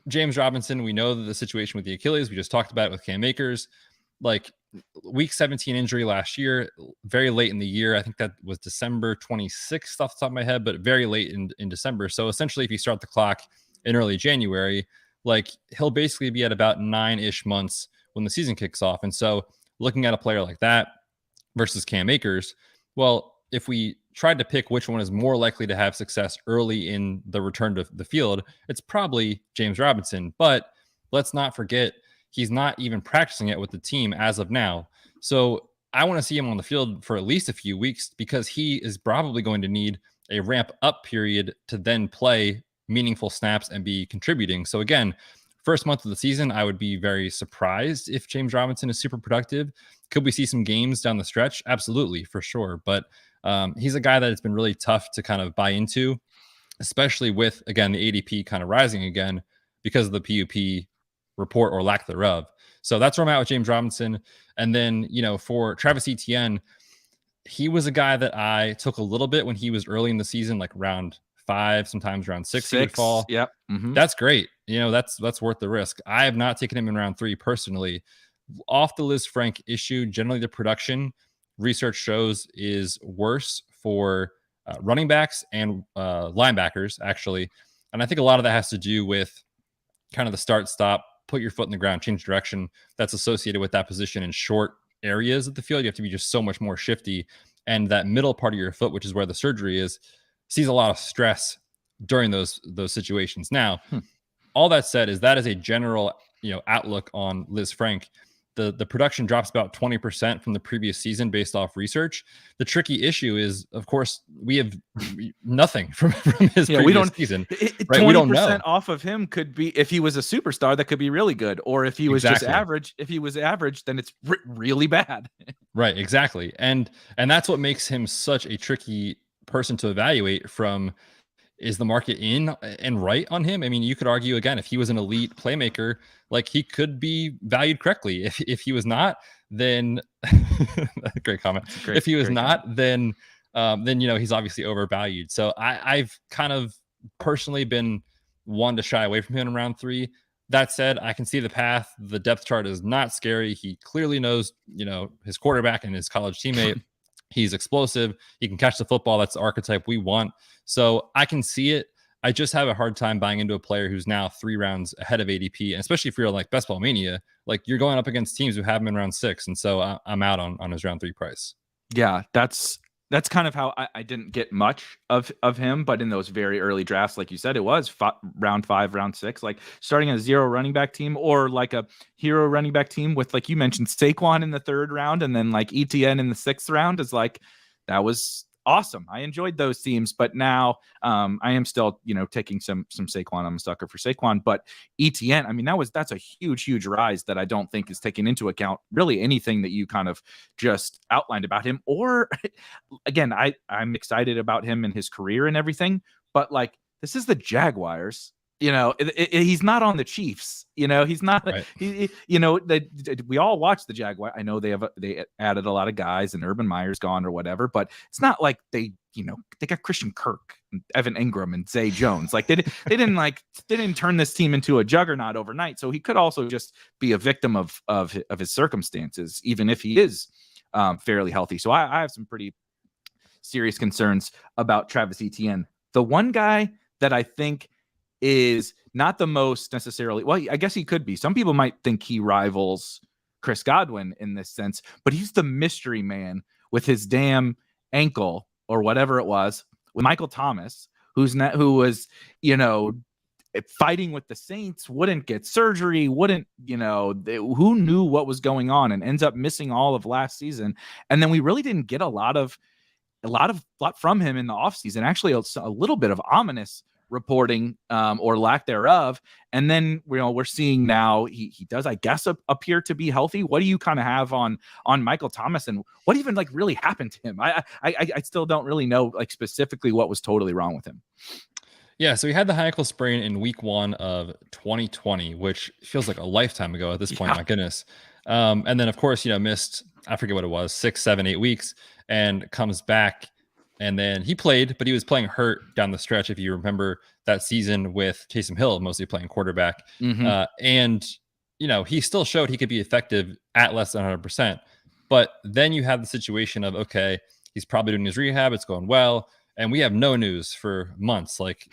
James Robinson, we know that the situation with the Achilles, we just talked about it with Cam Akers, like week 17 injury last year, very late in the year. I think that was December 26th off the top of my head, but very late in December. So essentially, if you start the clock in early January, like he'll basically be at about 9-ish months when the season kicks off. And so looking at a player like that versus Cam Akers, well, if we tried to pick which one is more likely to have success early in the return to the field, it's probably James Robinson. But let's not forget, he's not even practicing it with the team as of now. So I want to see him on the field for at least a few weeks because he is probably going to need a ramp up period to then play meaningful snaps and be contributing. So again, first month of the season, I would be very surprised if James Robinson is super productive. Could we see some games down the stretch? Absolutely, for sure. But he's a guy that it's been really tough to kind of buy into, especially with, again, the ADP kind of rising again because of the PUP report or lack thereof. So that's where I'm at with James Robinson. And then, for Travis Etienne, he was a guy that I took a little bit when he was early in the season, like round 5, sometimes round 6 he would fall. Yep. Mm-hmm. That's great. That's worth the risk. I have not taken him in round 3 personally. Off the Liz Frank issue, generally the production research shows is worse for running backs and linebackers, actually. And I think a lot of that has to do with kind of the start, stop, put your foot in the ground, change direction that's associated with that position in short areas of the field. You have to be just so much more shifty. And that middle part of your foot, which is where the surgery is, sees a lot of stress during those situations. Now, all that said that is a general, outlook on Liz Frank. The production drops about 20% from the previous season based off research. The tricky issue is, of course, we have nothing from his previous season. Right? 20% we don't know. off of him could be, if he was a superstar, that could be really good. Or if he was just average, then it's really bad. Right, exactly. And that's what makes him such a tricky person to evaluate from. Is the market in and right on him? I mean, you could argue again, if he was an elite playmaker, like he could be valued correctly. If he was not, then great comment. If he was not, then he's obviously overvalued. So I've kind of personally been one to shy away from him in round 3. That said, I can see the path. The depth chart is not scary. He clearly knows, his quarterback and his college teammate. He's explosive. He can catch the football. That's the archetype we want. So I can see it. I just have a hard time buying into a player who's now 3 rounds ahead of ADP. And especially if you're like Best Ball Mania, like you're going up against teams who have him in round 6. And so I'm out on his round 3 price. Yeah, that's kind of how I didn't get much of him, but in those very early drafts, like you said, it was round 5, round 6, like starting a 0 running back team or like a hero running back team with, like you mentioned, Saquon in the 3rd round and then like Etienne in the 6th round is like, that was awesome. I enjoyed those teams, but now I am still, taking some Saquon. I'm a sucker for Saquon, but Etienne, I mean, that's a huge rise that I don't think is taking into account really anything that you kind of just outlined about him. Or again, I'm excited about him and his career and everything, but like, this is the Jaguars. He's not on the Chiefs. He's not. Right. We all watch the Jaguar. I know they added a lot of guys, and Urban Meyer's gone or whatever. But it's not like they got Christian Kirk, and Evan Ingram, and Zay Jones. Like they didn't turn this team into a juggernaut overnight. So he could also just be a victim of his circumstances, even if he is fairly healthy. So I have some pretty serious concerns about Travis Etienne. The one guy that I think is not the most necessarily, well, I guess he could be. Some people might think he rivals Chris Godwin in this sense, but he's the mystery man with his damn ankle or whatever it was with Michael Thomas, who was, fighting with the Saints, wouldn't get surgery, who knew what was going on, and ends up missing all of last season. And then we really didn't get a lot from him in the offseason. Actually, a little bit of ominous reporting or lack thereof. And then we're seeing now he does, I guess, appear to be healthy. What do you kind of have on Michael Thomas, and what even like really happened to him? I still don't really know like specifically what was totally wrong with him. Yeah, so he had the high ankle sprain in week 1 of 2020, which feels like a lifetime ago at this point. My goodness. And then of course, missed, I forget what it was, 6, 7, 8 weeks, and comes back. And then he played, but he was playing hurt down the stretch. If you remember that season with Taysom Hill, mostly playing quarterback. Mm-hmm. And he still showed he could be effective at less than 100%. But then you have the situation of, okay, he's probably doing his rehab. It's going well. And we have no news for months, like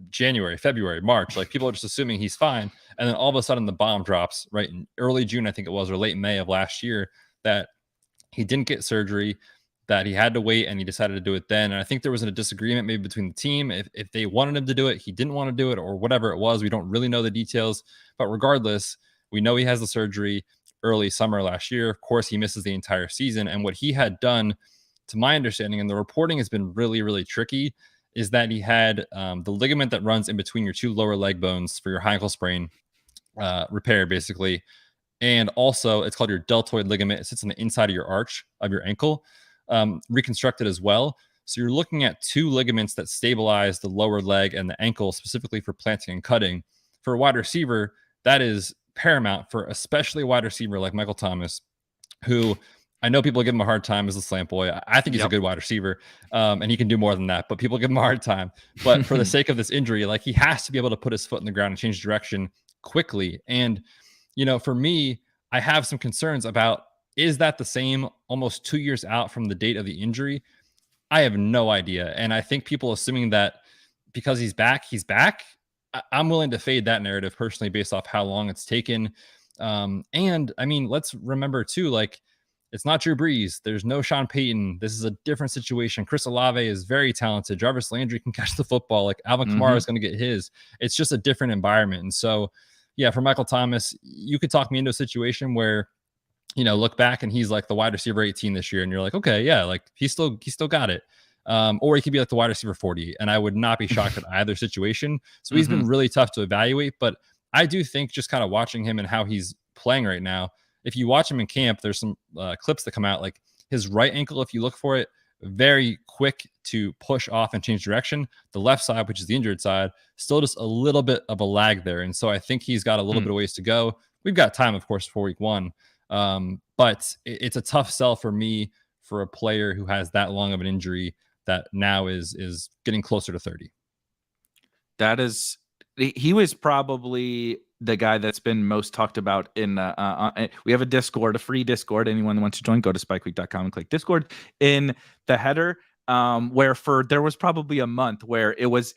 January, February, March. Like people are just assuming he's fine. And then all of a sudden the bomb drops right in early June, I think it was, or late May of last year, that he didn't get surgery, that he had to wait, and he decided to do it then. And I think there was a disagreement maybe between the team. If they wanted him to do it, he didn't want to do it, or whatever it was. We don't really know the details. But regardless, We know he has the surgery early summer last year. Of course, he misses the entire season. And what he had done, to my understanding, and the reporting has been really, really tricky, is that he had the ligament that runs in between your two lower leg bones for your high ankle sprain repaired, basically. And also, it's called your deltoid ligament. It sits on the inside of your arch of your ankle, reconstructed as well. So you're looking at two ligaments that stabilize the lower leg and the ankle, specifically for planting and cutting. For a wide receiver, that is paramount, for especially a wide receiver like Michael Thomas, who I know people give him a hard time as a slant boy. I think he's a good wide receiver, and he can do more than that, but people give him a hard time. But for the sake of this injury, like, he has to be able to put his foot in the ground and change direction quickly. And, you know, for me, I have some concerns about, is that the same almost 2 years out from the date of the injury? I have no idea. And I think people assuming that because he's back, he's back. I'm willing to fade that narrative personally based off how long it's taken. And I mean, let's remember too, like, it's not Drew Brees. There's no Sean Payton. This is a different situation. Chris Olave is very talented. Jarvis Landry can catch the football. Like, Alvin Kamara is going to get his. It's just a different environment. And so, yeah, for Michael Thomas, you could talk me into a situation where, you know, look back and he's like the wide receiver 18 this year, and you're like, okay, yeah, like he's still got it. Or he could be like the wide receiver 40, and I would not be shocked at either situation. So he's been really tough to evaluate, but I do think, just kind of watching him and how he's playing right now, if you watch him in camp, there's some clips that come out, like his right ankle, if you look for it, very quick to push off and change direction. The left side, which is the injured side, still just a little bit of a lag there. And so I think he's got a little bit of ways to go. We've got time, of course, for week 1. But it's a tough sell for me for a player who has that long of an injury that now is getting closer to 30. That is, he was probably the guy that's been most talked about in we have a Discord, a free Discord. Anyone who wants to join, go to spikeweek.com and click Discord. In the header, where there was probably a month where it was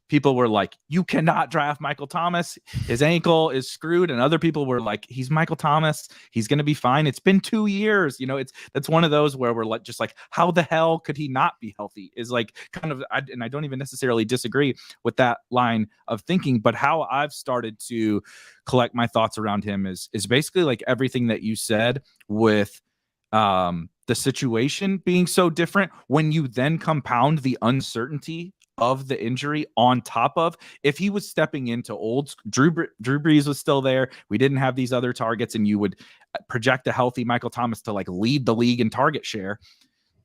people were like, you cannot draft Michael Thomas, his ankle is screwed, and other people were like, he's Michael Thomas, he's gonna be fine. It's been 2 years. You know, that's one of those where we're like, just like, how the hell could he not be healthy, is like kind of, and I don't even necessarily disagree with that line of thinking, but how I've started to collect my thoughts around him is basically like everything that you said, with the situation being so different, when you then compound the uncertainty of the injury on top of, if he was stepping into old Drew Brees was still there, we didn't have these other targets, and you would project a healthy Michael Thomas to like lead the league in target share,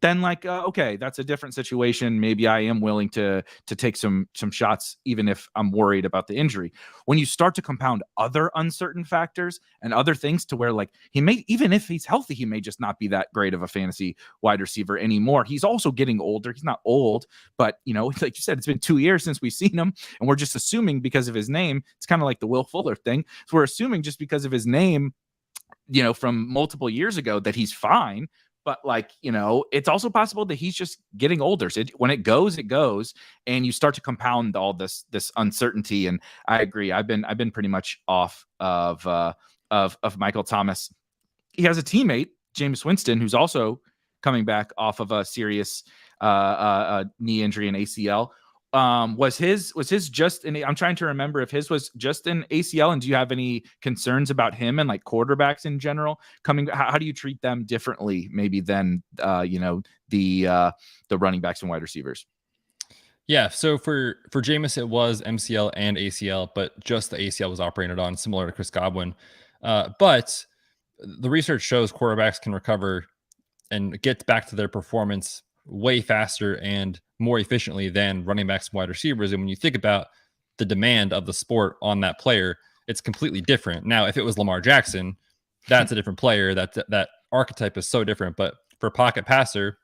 then like, okay, that's a different situation. Maybe I am willing to take some shots, even if I'm worried about the injury. When you start to compound other uncertain factors and other things to where, like, he may, even if he's healthy, he may just not be that great of a fantasy wide receiver anymore. He's also getting older. He's not old, but, you know, like you said, it's been 2 years since we've seen him, and we're just assuming because of his name. It's kind of like the Will Fuller thing. So we're assuming just because of his name, you know, from multiple years ago, that he's fine. But, like, you know, it's also possible that he's just getting older. So when it goes, and you start to compound all this uncertainty. And I agree. I've been pretty much off of Michael Thomas. He has a teammate, Jameis Winston, who's also coming back off of a serious knee injury and ACL. Was his just, and I'm trying to remember if his was just an ACL, and do you have any concerns about him and like quarterbacks in general coming? How do you treat them differently maybe than you know, the running backs and wide receivers? Yeah, so for Jameis, it was MCL and ACL, but just the ACL was operated on, similar to Chris Godwin. But the research shows quarterbacks can recover and get back to their performance way faster and more efficiently than running backs and wide receivers. And when you think about the demand of the sport on that player, it's completely different. Now, if it was Lamar Jackson, that's a different player. That archetype is so different. But for a pocket passer,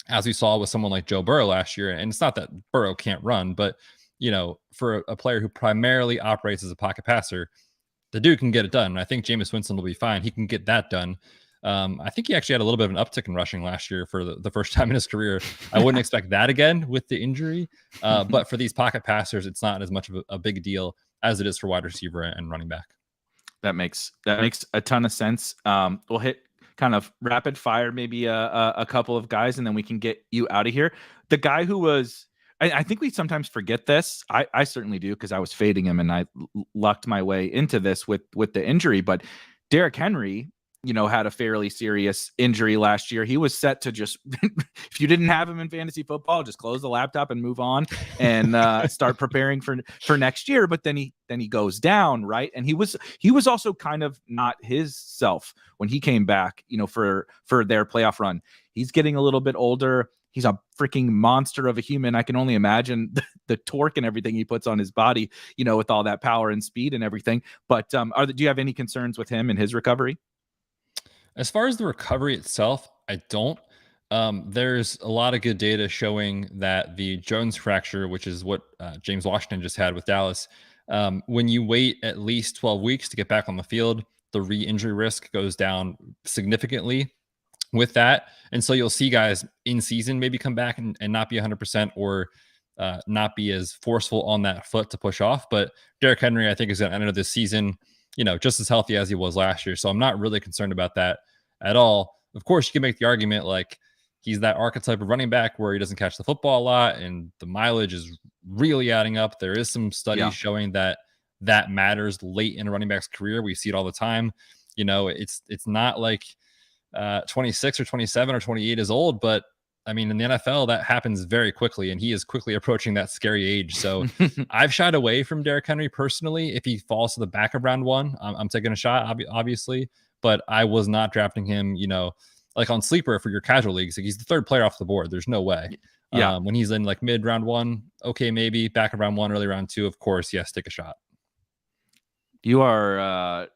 as we saw with someone like Joe Burrow last year, and it's not that Burrow can't run, but, you know, for a player who primarily operates as a pocket passer, the dude can get it done. And I think Jameis Winston will be fine. He can get that done. I think he actually had a little bit of an uptick in rushing last year for the first time in his career. I wouldn't expect that again with the injury. But for these pocket passers, it's not as much of a big deal as it is for wide receiver and running back. That makes a ton of sense. We'll hit kind of rapid fire, maybe a couple of guys, and then we can get you out of here. The guy who was I think we sometimes forget this. I certainly do, because I was fading him and I lucked my way into this with the injury. But Derrick Henry, had a fairly serious injury last year. He was set to just, if you didn't have him in fantasy football, just close the laptop and move on and start preparing for next year. But then he goes down, right? And he was also kind of not his self when he came back, for their playoff run. He's getting a little bit older. He's a freaking monster of a human. I can only imagine the torque and everything he puts on his body, with all that power and speed and everything. But do you have any concerns with him and his recovery? As far as the recovery itself, I don't. There's a lot of good data showing that the Jones fracture, which is what James Washington just had with Dallas, when you wait at least 12 weeks to get back on the field, the re-injury risk goes down significantly with that. And so you'll see guys in season maybe come back and not be 100% or not be as forceful on that foot to push off. But Derrick Henry, I think, is going to enter this season, just as healthy as he was last year. So I'm not really concerned about that at all. Of course, you can make the argument like he's that archetype of running back where he doesn't catch the football a lot and the mileage is really adding up. There is some studies showing that matters late in a running back's career. We see it all the time. It's not like 26 or 27 or 28 is old, but I mean, in the NFL, that happens very quickly, and he is quickly approaching that scary age. So I've shied away from Derrick Henry personally. If he falls to the back of round one, I'm taking a shot, obviously, but I was not drafting him, like on sleeper for your casual leagues. Like he's the third player off the board. There's no way. Yeah. When he's in like mid round one, okay, maybe back of round one, early round two, of course, yes, take a shot. You are,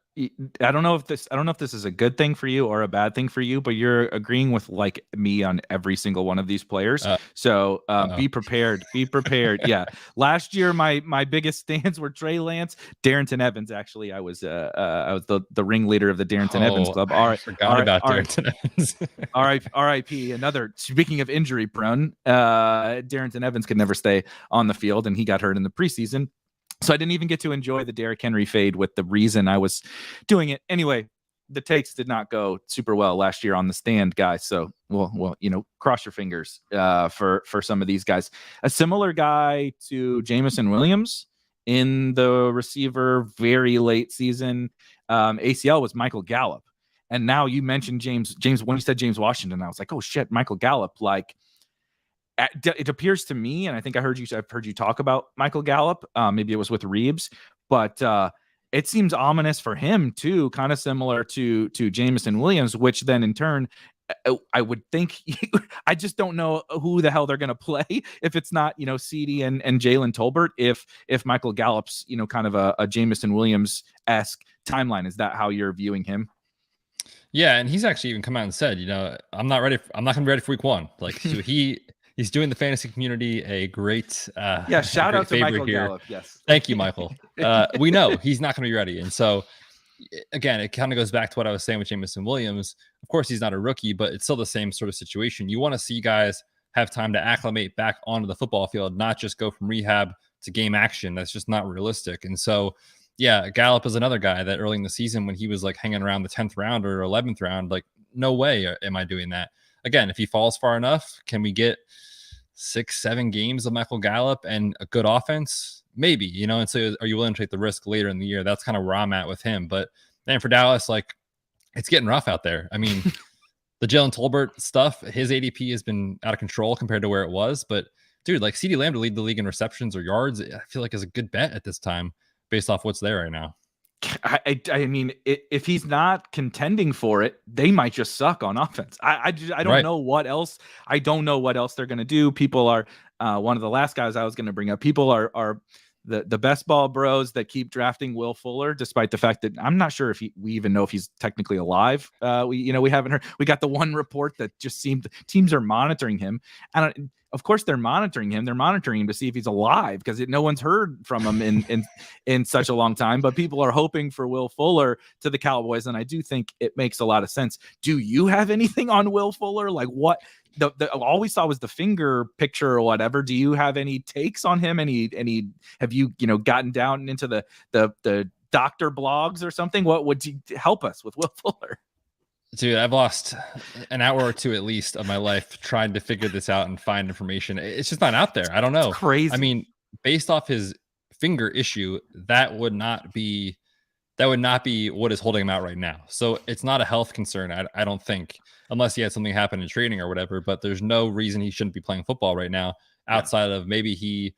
I don't know if this is a good thing for you or a bad thing for you, but you're agreeing with like me on every single one of these players. So be prepared. Be prepared. Yeah. Last year, my biggest stands were Trey Lance, Darrington Evans. Actually, I was the ringleader of the Darrington Evans club. I forgot about Darrington Evans. R.I.P. Another. Speaking of injury prone, Darrington Evans could never stay on the field, and he got hurt in the preseason. So I didn't even get to enjoy the Derrick Henry fade with the reason I was doing it. Anyway, the takes did not go super well last year on the stand, guys. So, well, cross your fingers for some of these guys. A similar guy to Jameson Williams in the receiver very late season ACL was Michael Gallup. And now you mentioned James, when you said James Washington, I was like, oh shit, Michael Gallup, like, it appears to me, and I think I've heard you talk about Michael Gallup. Maybe it was with Reeves, but it seems ominous for him too, kind of similar to Jameson Williams, which then in turn, I would think, I just don't know who the hell they're going to play if it's not, CD and Jalen Tolbert, if Michael Gallup's, kind of a Jameson Williams-esque timeline. Is that how you're viewing him? Yeah. And he's actually even come out and said, I'm not going to be ready for week one. Like, so he's doing the fantasy community a great shout out to Michael Gallup. Yes. Thank you, Michael. We know he's not going to be ready. And so again, it kind of goes back to what I was saying with Jameson Williams. Of course, he's not a rookie, but it's still the same sort of situation. You want to see guys have time to acclimate back onto the football field, not just go from rehab to game action. That's just not realistic. And so, yeah, Gallup is another guy that early in the season when he was like hanging around the 10th round or 11th round, like no way am I doing that. Again, if he falls far enough, can we get 6-7 games of Michael Gallup and a good offense? Maybe, and so are you willing to take the risk later in the year? That's kind of where I'm at with him. But then for Dallas, like, it's getting rough out there. I mean, the Jalen Tolbert stuff, his ADP has been out of control compared to where it was. But dude, like CeeDee Lamb to lead the league in receptions or yards, I feel like is a good bet at this time based off what's there right now. I mean, if he's not contending for it, they might just suck on offense. I don't know what else. I don't know what else they're going to do. People are one of the last guys I was going to bring up. People are the best ball bros that keep drafting Will Fuller, despite the fact that I'm not sure if we even know if he's technically alive. We haven't heard. We got the one report that just seemed teams are monitoring him. And of course they're monitoring him. They're monitoring him to see if he's alive because no one's heard from him in such a long time. But people are hoping for Will Fuller to the Cowboys, and I do think it makes a lot of sense. Do you have anything on Will Fuller? Like what? All we saw was the finger picture or whatever. Do you have any takes on him? Any have you gotten down into the doctor blogs or something? What would you help us with Will Fuller? Dude, I've lost an hour or two at least of my life trying to figure this out and find information. It's just not out there. I don't It's know. crazy. I mean, based off his finger issue, that would not be what is holding him out right now. So it's not a health concern, I don't think, unless he had something happen in training or whatever. But there's no reason he shouldn't be playing football right now, outside of maybe he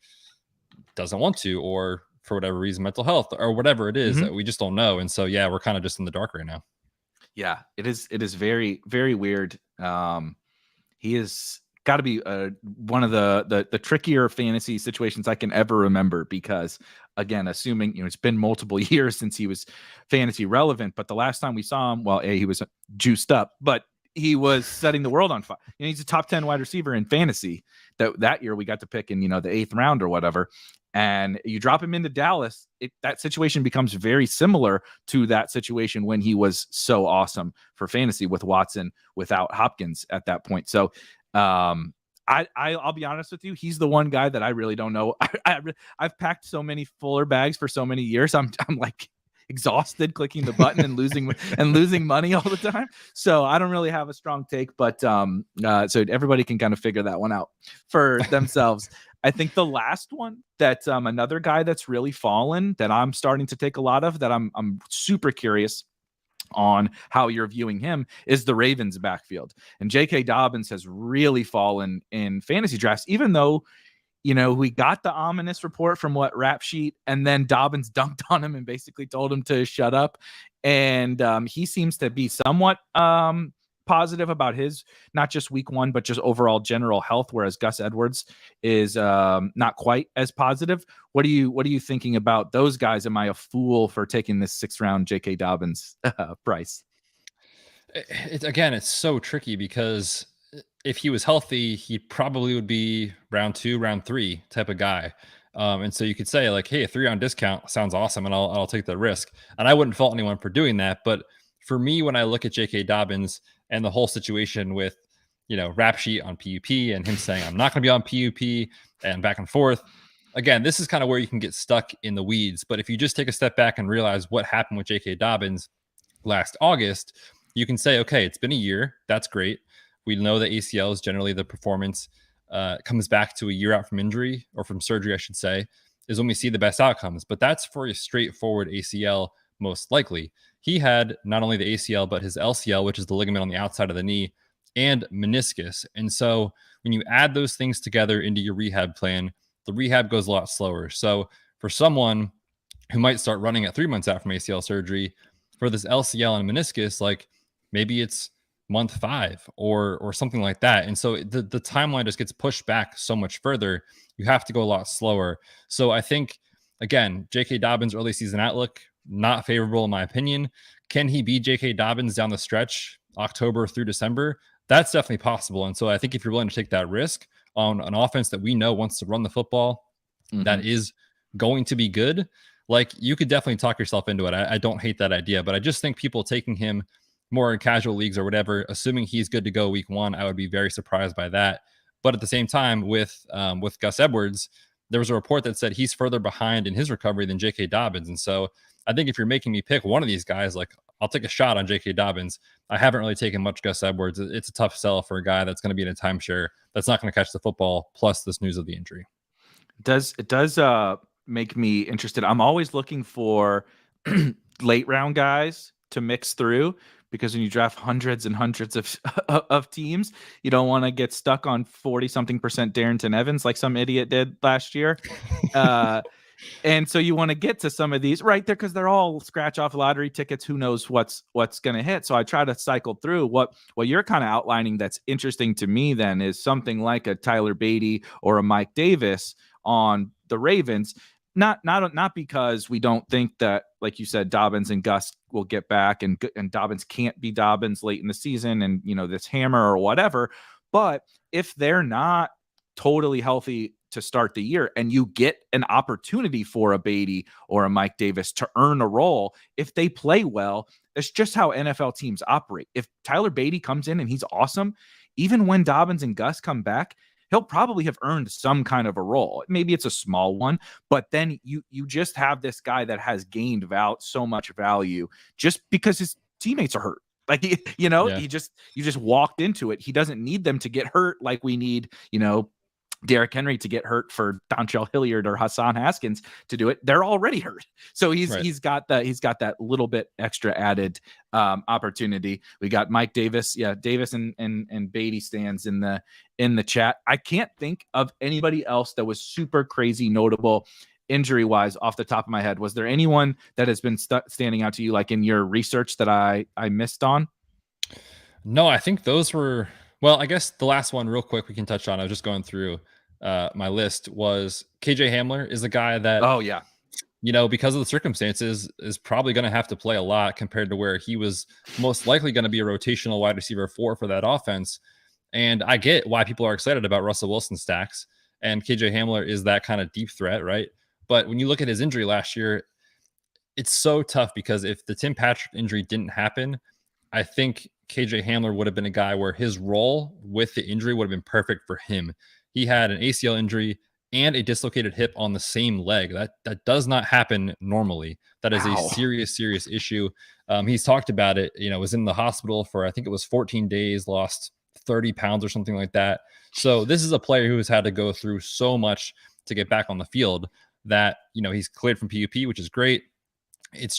doesn't want to, or for whatever reason, mental health or whatever it is that we just don't know. And so, yeah, we're kind of just in the dark right now. Yeah, it is very, very weird. He is got to be one of the trickier fantasy situations I can ever remember, because again, assuming, it's been multiple years since he was fantasy relevant, but the last time we saw him, well, he was juiced up, but he was setting the world on fire. He's a top 10 wide receiver in fantasy. That year we got to pick in, the 8th round or whatever. And you drop him into Dallas, that situation becomes very similar to that situation when he was so awesome for fantasy with Watson without Hopkins at that point. So I'll be honest with you, he's the one guy that I really don't know. I've packed so many Fuller bags for so many years. I'm like exhausted clicking the button and losing money all the time. So I don't really have a strong take, but so everybody can kind of figure that one out for themselves. I think the last one that another guy that's really fallen that I'm starting to take a lot of, that I'm super curious on how you're viewing him, is the Ravens backfield. And J.K. Dobbins has really fallen in fantasy drafts, even though, we got the ominous report from Rap Sheet, and then Dobbins dunked on him and basically told him to shut up. And he seems to be somewhat positive about his, not just week 1, but just overall general health, whereas Gus Edwards is not quite as positive. What are you thinking about those guys? Am I a fool for taking this 6th round J.K. Dobbins price? It's so tricky, because if he was healthy, he probably would be round 2, round 3 type of guy. And so you could say, like, hey, a 3-round discount sounds awesome, and I'll take the risk. And I wouldn't fault anyone for doing that. But for me, when I look at J.K. Dobbins and the whole situation with, Rap Sheet on PUP and him saying, I'm not going to be on PUP, and back and forth, again, this is kind of where you can get stuck in the weeds. But if you just take a step back and realize what happened with J.K. Dobbins last August, you can say, okay, it's been a year. That's great. We know that ACL is generally the performance comes back to a year out from injury, or from surgery, I should say, is when we see the best outcomes. But that's for a straightforward ACL, most likely. He had not only the ACL, but his LCL, which is the ligament on the outside of the knee, and meniscus. And so when you add those things together into your rehab plan, the rehab goes a lot slower. So for someone who might start running at 3 months out from ACL surgery, for this LCL and meniscus, like maybe it's month 5 or something like that. And so the timeline just gets pushed back so much further. You have to go a lot slower. So I think, again, J.K. Dobbins' early season outlook, not favorable in my opinion. Can he be J.K. Dobbins down the stretch, October through December? That's definitely possible. And so I think if you're willing to take that risk on an offense that we know wants to run the football, that is going to be good, like, you could definitely talk yourself into it. I don't hate that idea, but I just think people taking him more in casual leagues or whatever, assuming he's good to go week 1, I would be very surprised by that. But at the same time, with Gus Edwards, there was a report that said he's further behind in his recovery than J.K. Dobbins. And so I think if you're making me pick one of these guys, like, I'll take a shot on J.K. Dobbins. I haven't really taken much Gus Edwards. It's a tough sell for a guy that's going to be in a timeshare that's not going to catch the football, plus this news of the injury. It does make me interested. I'm always looking for late round guys to mix through, because when you draft hundreds and hundreds of teams, you don't want to get stuck on 40-something% Darrington Evans like some idiot did last year. And so you want to get to some of these right there, because they're all scratch off lottery tickets. Who knows what's going to hit? So I try to cycle through what you're kind of outlining. That's interesting to me then is something like a Tyler Beatty or a Mike Davis on the Ravens. Not because we don't think that, like you said, Dobbins and Gus will get back, and Dobbins can't be Dobbins late in the season, and this hammer or whatever. But if they're not totally healthy to start the year, and you get an opportunity for a Beatty or a Mike Davis to earn a role, if they play well, that's just how NFL teams operate. If Tyler Beatty comes in and he's awesome, even when Dobbins and Gus come back, he'll probably have earned some kind of a role. Maybe it's a small one, but then you just have this guy that has gained so much value just because his teammates are hurt. Like, Yeah. you just walked into it. He doesn't need them to get hurt like we need, Derrick Henry to get hurt for Dontrell Hilliard or Hassan Haskins to do it. They're already hurt. So he's got that little bit extra added opportunity. We got Mike Davis. Yeah, Davis and Beatty stands in the chat. I can't think of anybody else that was super crazy notable injury wise off the top of my head. Was there anyone that has been standing out to you, like in your research, that I missed on? No, I think those were, well, I guess the last one real quick we can touch on. I was just going through my list, was KJ Hamler is a guy that, oh yeah, because of the circumstances, is probably going to have to play a lot compared to where he was most likely going to be a rotational wide receiver for that offense. And I get why people are excited about Russell Wilson stacks, and KJ Hamler is that kind of deep threat, right? But when you look at his injury last year, it's so tough, because if the Tim Patrick injury didn't happen, I think KJ Hamler would have been a guy where his role with the injury would have been perfect for him. He had an ACL injury and a dislocated hip on the same leg. That does not happen normally. That is a serious issue. He's talked about it, was in the hospital for, I think it was 14 days, lost 30 pounds or something like that. So this is a player who has had to go through so much to get back on the field that, he's cleared from PUP, which is great. It's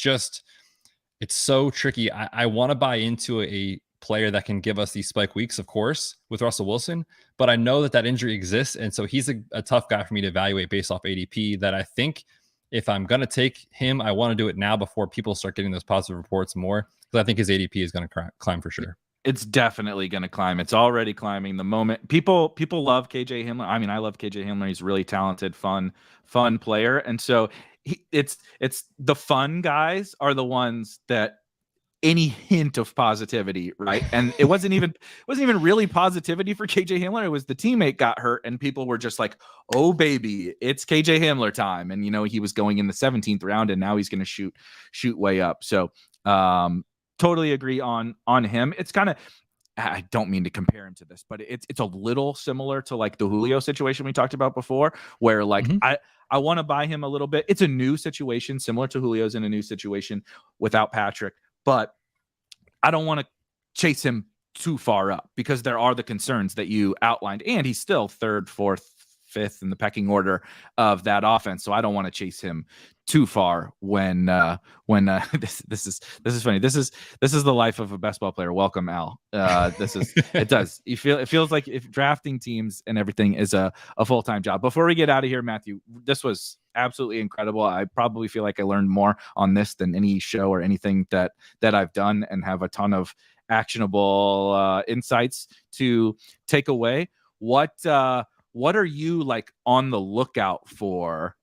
so tricky. I want to buy into a player that can give us these spike weeks, of course, with Russell Wilson, but I know that injury exists. And so he's a tough guy for me to evaluate based off ADP, that I think if I'm going to take him, I want to do it now before people start getting those positive reports more, because I think his ADP is going to climb for sure. It's definitely going to climb. It's already climbing. The moment people love KJ Hamler. I mean, I love KJ Hamler. He's really talented, fun player. And so it's the fun guys are the ones that any hint of positivity, right? And it wasn't even really positivity for KJ Hamler. It was the teammate got hurt and people were just like, oh baby, it's KJ Hamler time. And he was going in the 17th round and now he's going to shoot way up. So totally agree on him. It's kind of, I don't mean to compare him to this, but it's a little similar to like the Julio situation we talked about before, where like I want to buy him a little bit. It's a new situation, similar to Julio's in a new situation without Patrick, but I don't want to chase him too far up because there are the concerns that you outlined, and he's still third, fourth, fifth in the pecking order of that offense. So I don't want to chase him too far when this is funny. This is the life of a best ball player. Welcome, Al. It does. It feels like if drafting teams and everything is a full-time job. Before we get out of here, Matthew, this was absolutely incredible. I probably feel like I learned more on this than any show or anything that I've done, and have a ton of actionable insights to take away. What are you like on the lookout for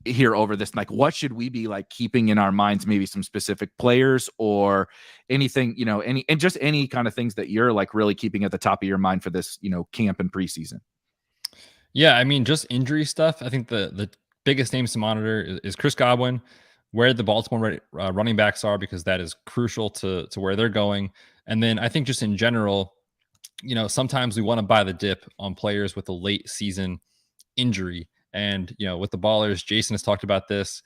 here over this? Like, what should we be like keeping in our minds? Maybe some specific players or anything, any kind of things that you're like really keeping at the top of your mind for this, camp and preseason. Yeah, I mean, just injury stuff. I think the biggest names to monitor is Chris Godwin, where the Baltimore running backs are, because that is crucial to where they're going. And then I think just in general, sometimes we want to buy the dip on players with a late season injury. And, with the ballers, Jason has talked about this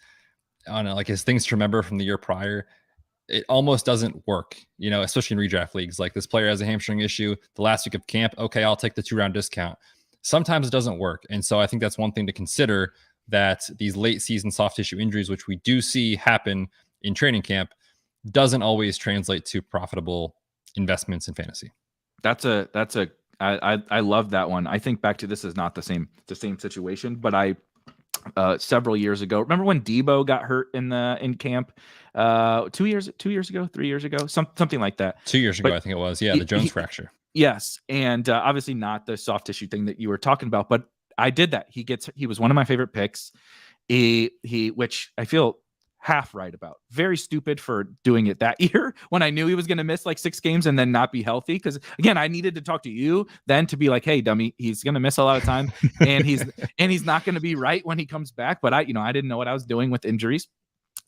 on like his things to remember from the year prior. It almost doesn't work, especially in redraft leagues. Like, this player has a hamstring issue the last week of camp. Okay, I'll take the 2-round discount. Sometimes it doesn't work. And so I think that's one thing to consider, that these late season soft tissue injuries, which we do see happen in training camp, doesn't always translate to profitable investments in fantasy. I love that one. I think back to, this is not the same situation, but I several years ago, remember when Debo got hurt in camp 2 years ago, 3 years ago, something like that. 2 years ago, I think it was. Yeah, the Jones fracture. Yes, and obviously not the soft tissue thing that you were talking about, but I did that. He was one of my favorite picks. Which I feel half right about. Very stupid for doing it that year when I knew he was going to miss like 6 games and then not be healthy. Because again, I needed to talk to you then to be like, hey, dummy, he's going to miss a lot of time and he's not going to be right when he comes back. But I didn't know what I was doing with injuries.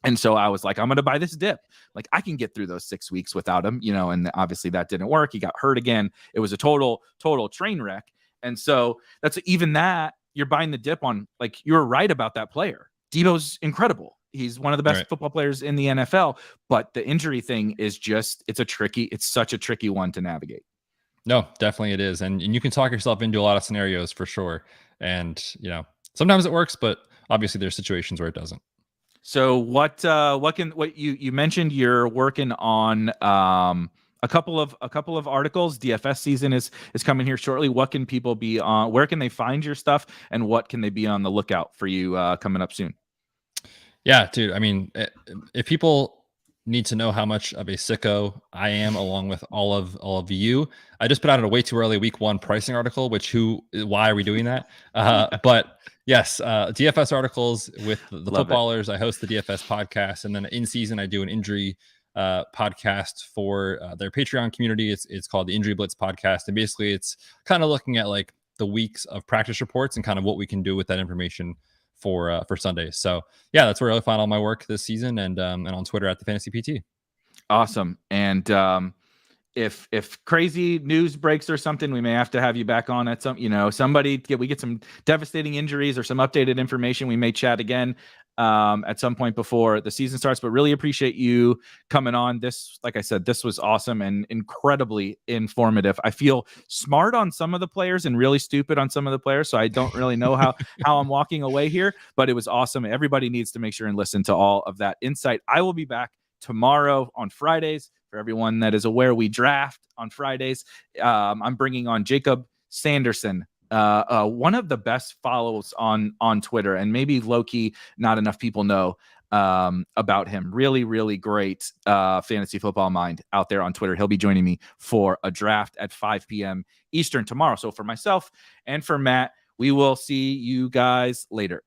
And so I was like, I'm going to buy this dip. Like, I can get through those 6 weeks without him, and obviously that didn't work. He got hurt again. It was a total train wreck. And so that's even that you're buying the dip on, like, you're right about that player. Debo's incredible. He's one of the best Right. football players in the NFL, but the injury thing is just, it's such a tricky one to navigate. No, definitely it is. And you can talk yourself into a lot of scenarios for sure. And, sometimes it works, but obviously there's situations where it doesn't. So what you mentioned you're working on a couple of articles. DFS season is coming here shortly. What can people be on? Where can they find your stuff, and what can they be on the lookout for you coming up soon? Yeah, dude. I mean, if people need to know how much of a sicko I am, along with all of you, I just put out a way too early week 1 pricing article. Why are we doing that? But yes, DFS articles with the footballers. I host the DFS podcast, and then in season I do an injury podcast for their Patreon community. It's called the Injury Blitz podcast, and basically it's kind of looking at like the weeks of practice reports and kind of what we can do with that information for Sundays. So yeah, that's where I find all my work this season, and on Twitter at the Fantasy PT. Awesome. And if crazy news breaks or something, we may have to have you back on at some, we get some devastating injuries or some updated information. We may chat again at some point before the season starts, but really appreciate you coming on. This, like I said, this was awesome and incredibly informative. I feel smart on some of the players and really stupid on some of the players, so I don't really know how I'm walking away here, but it was awesome. Everybody needs to make sure and listen to all of that insight. I will be back tomorrow on Fridays. For everyone that is aware, we draft on Fridays. I'm bringing on Jacob Sanderson, one of the best follows on Twitter, and maybe low-key not enough people know about him. Really, really great fantasy football mind out there on Twitter. He'll be joining me for a draft at 5 p.m. Eastern tomorrow. So for myself and for Matt, we will see you guys later.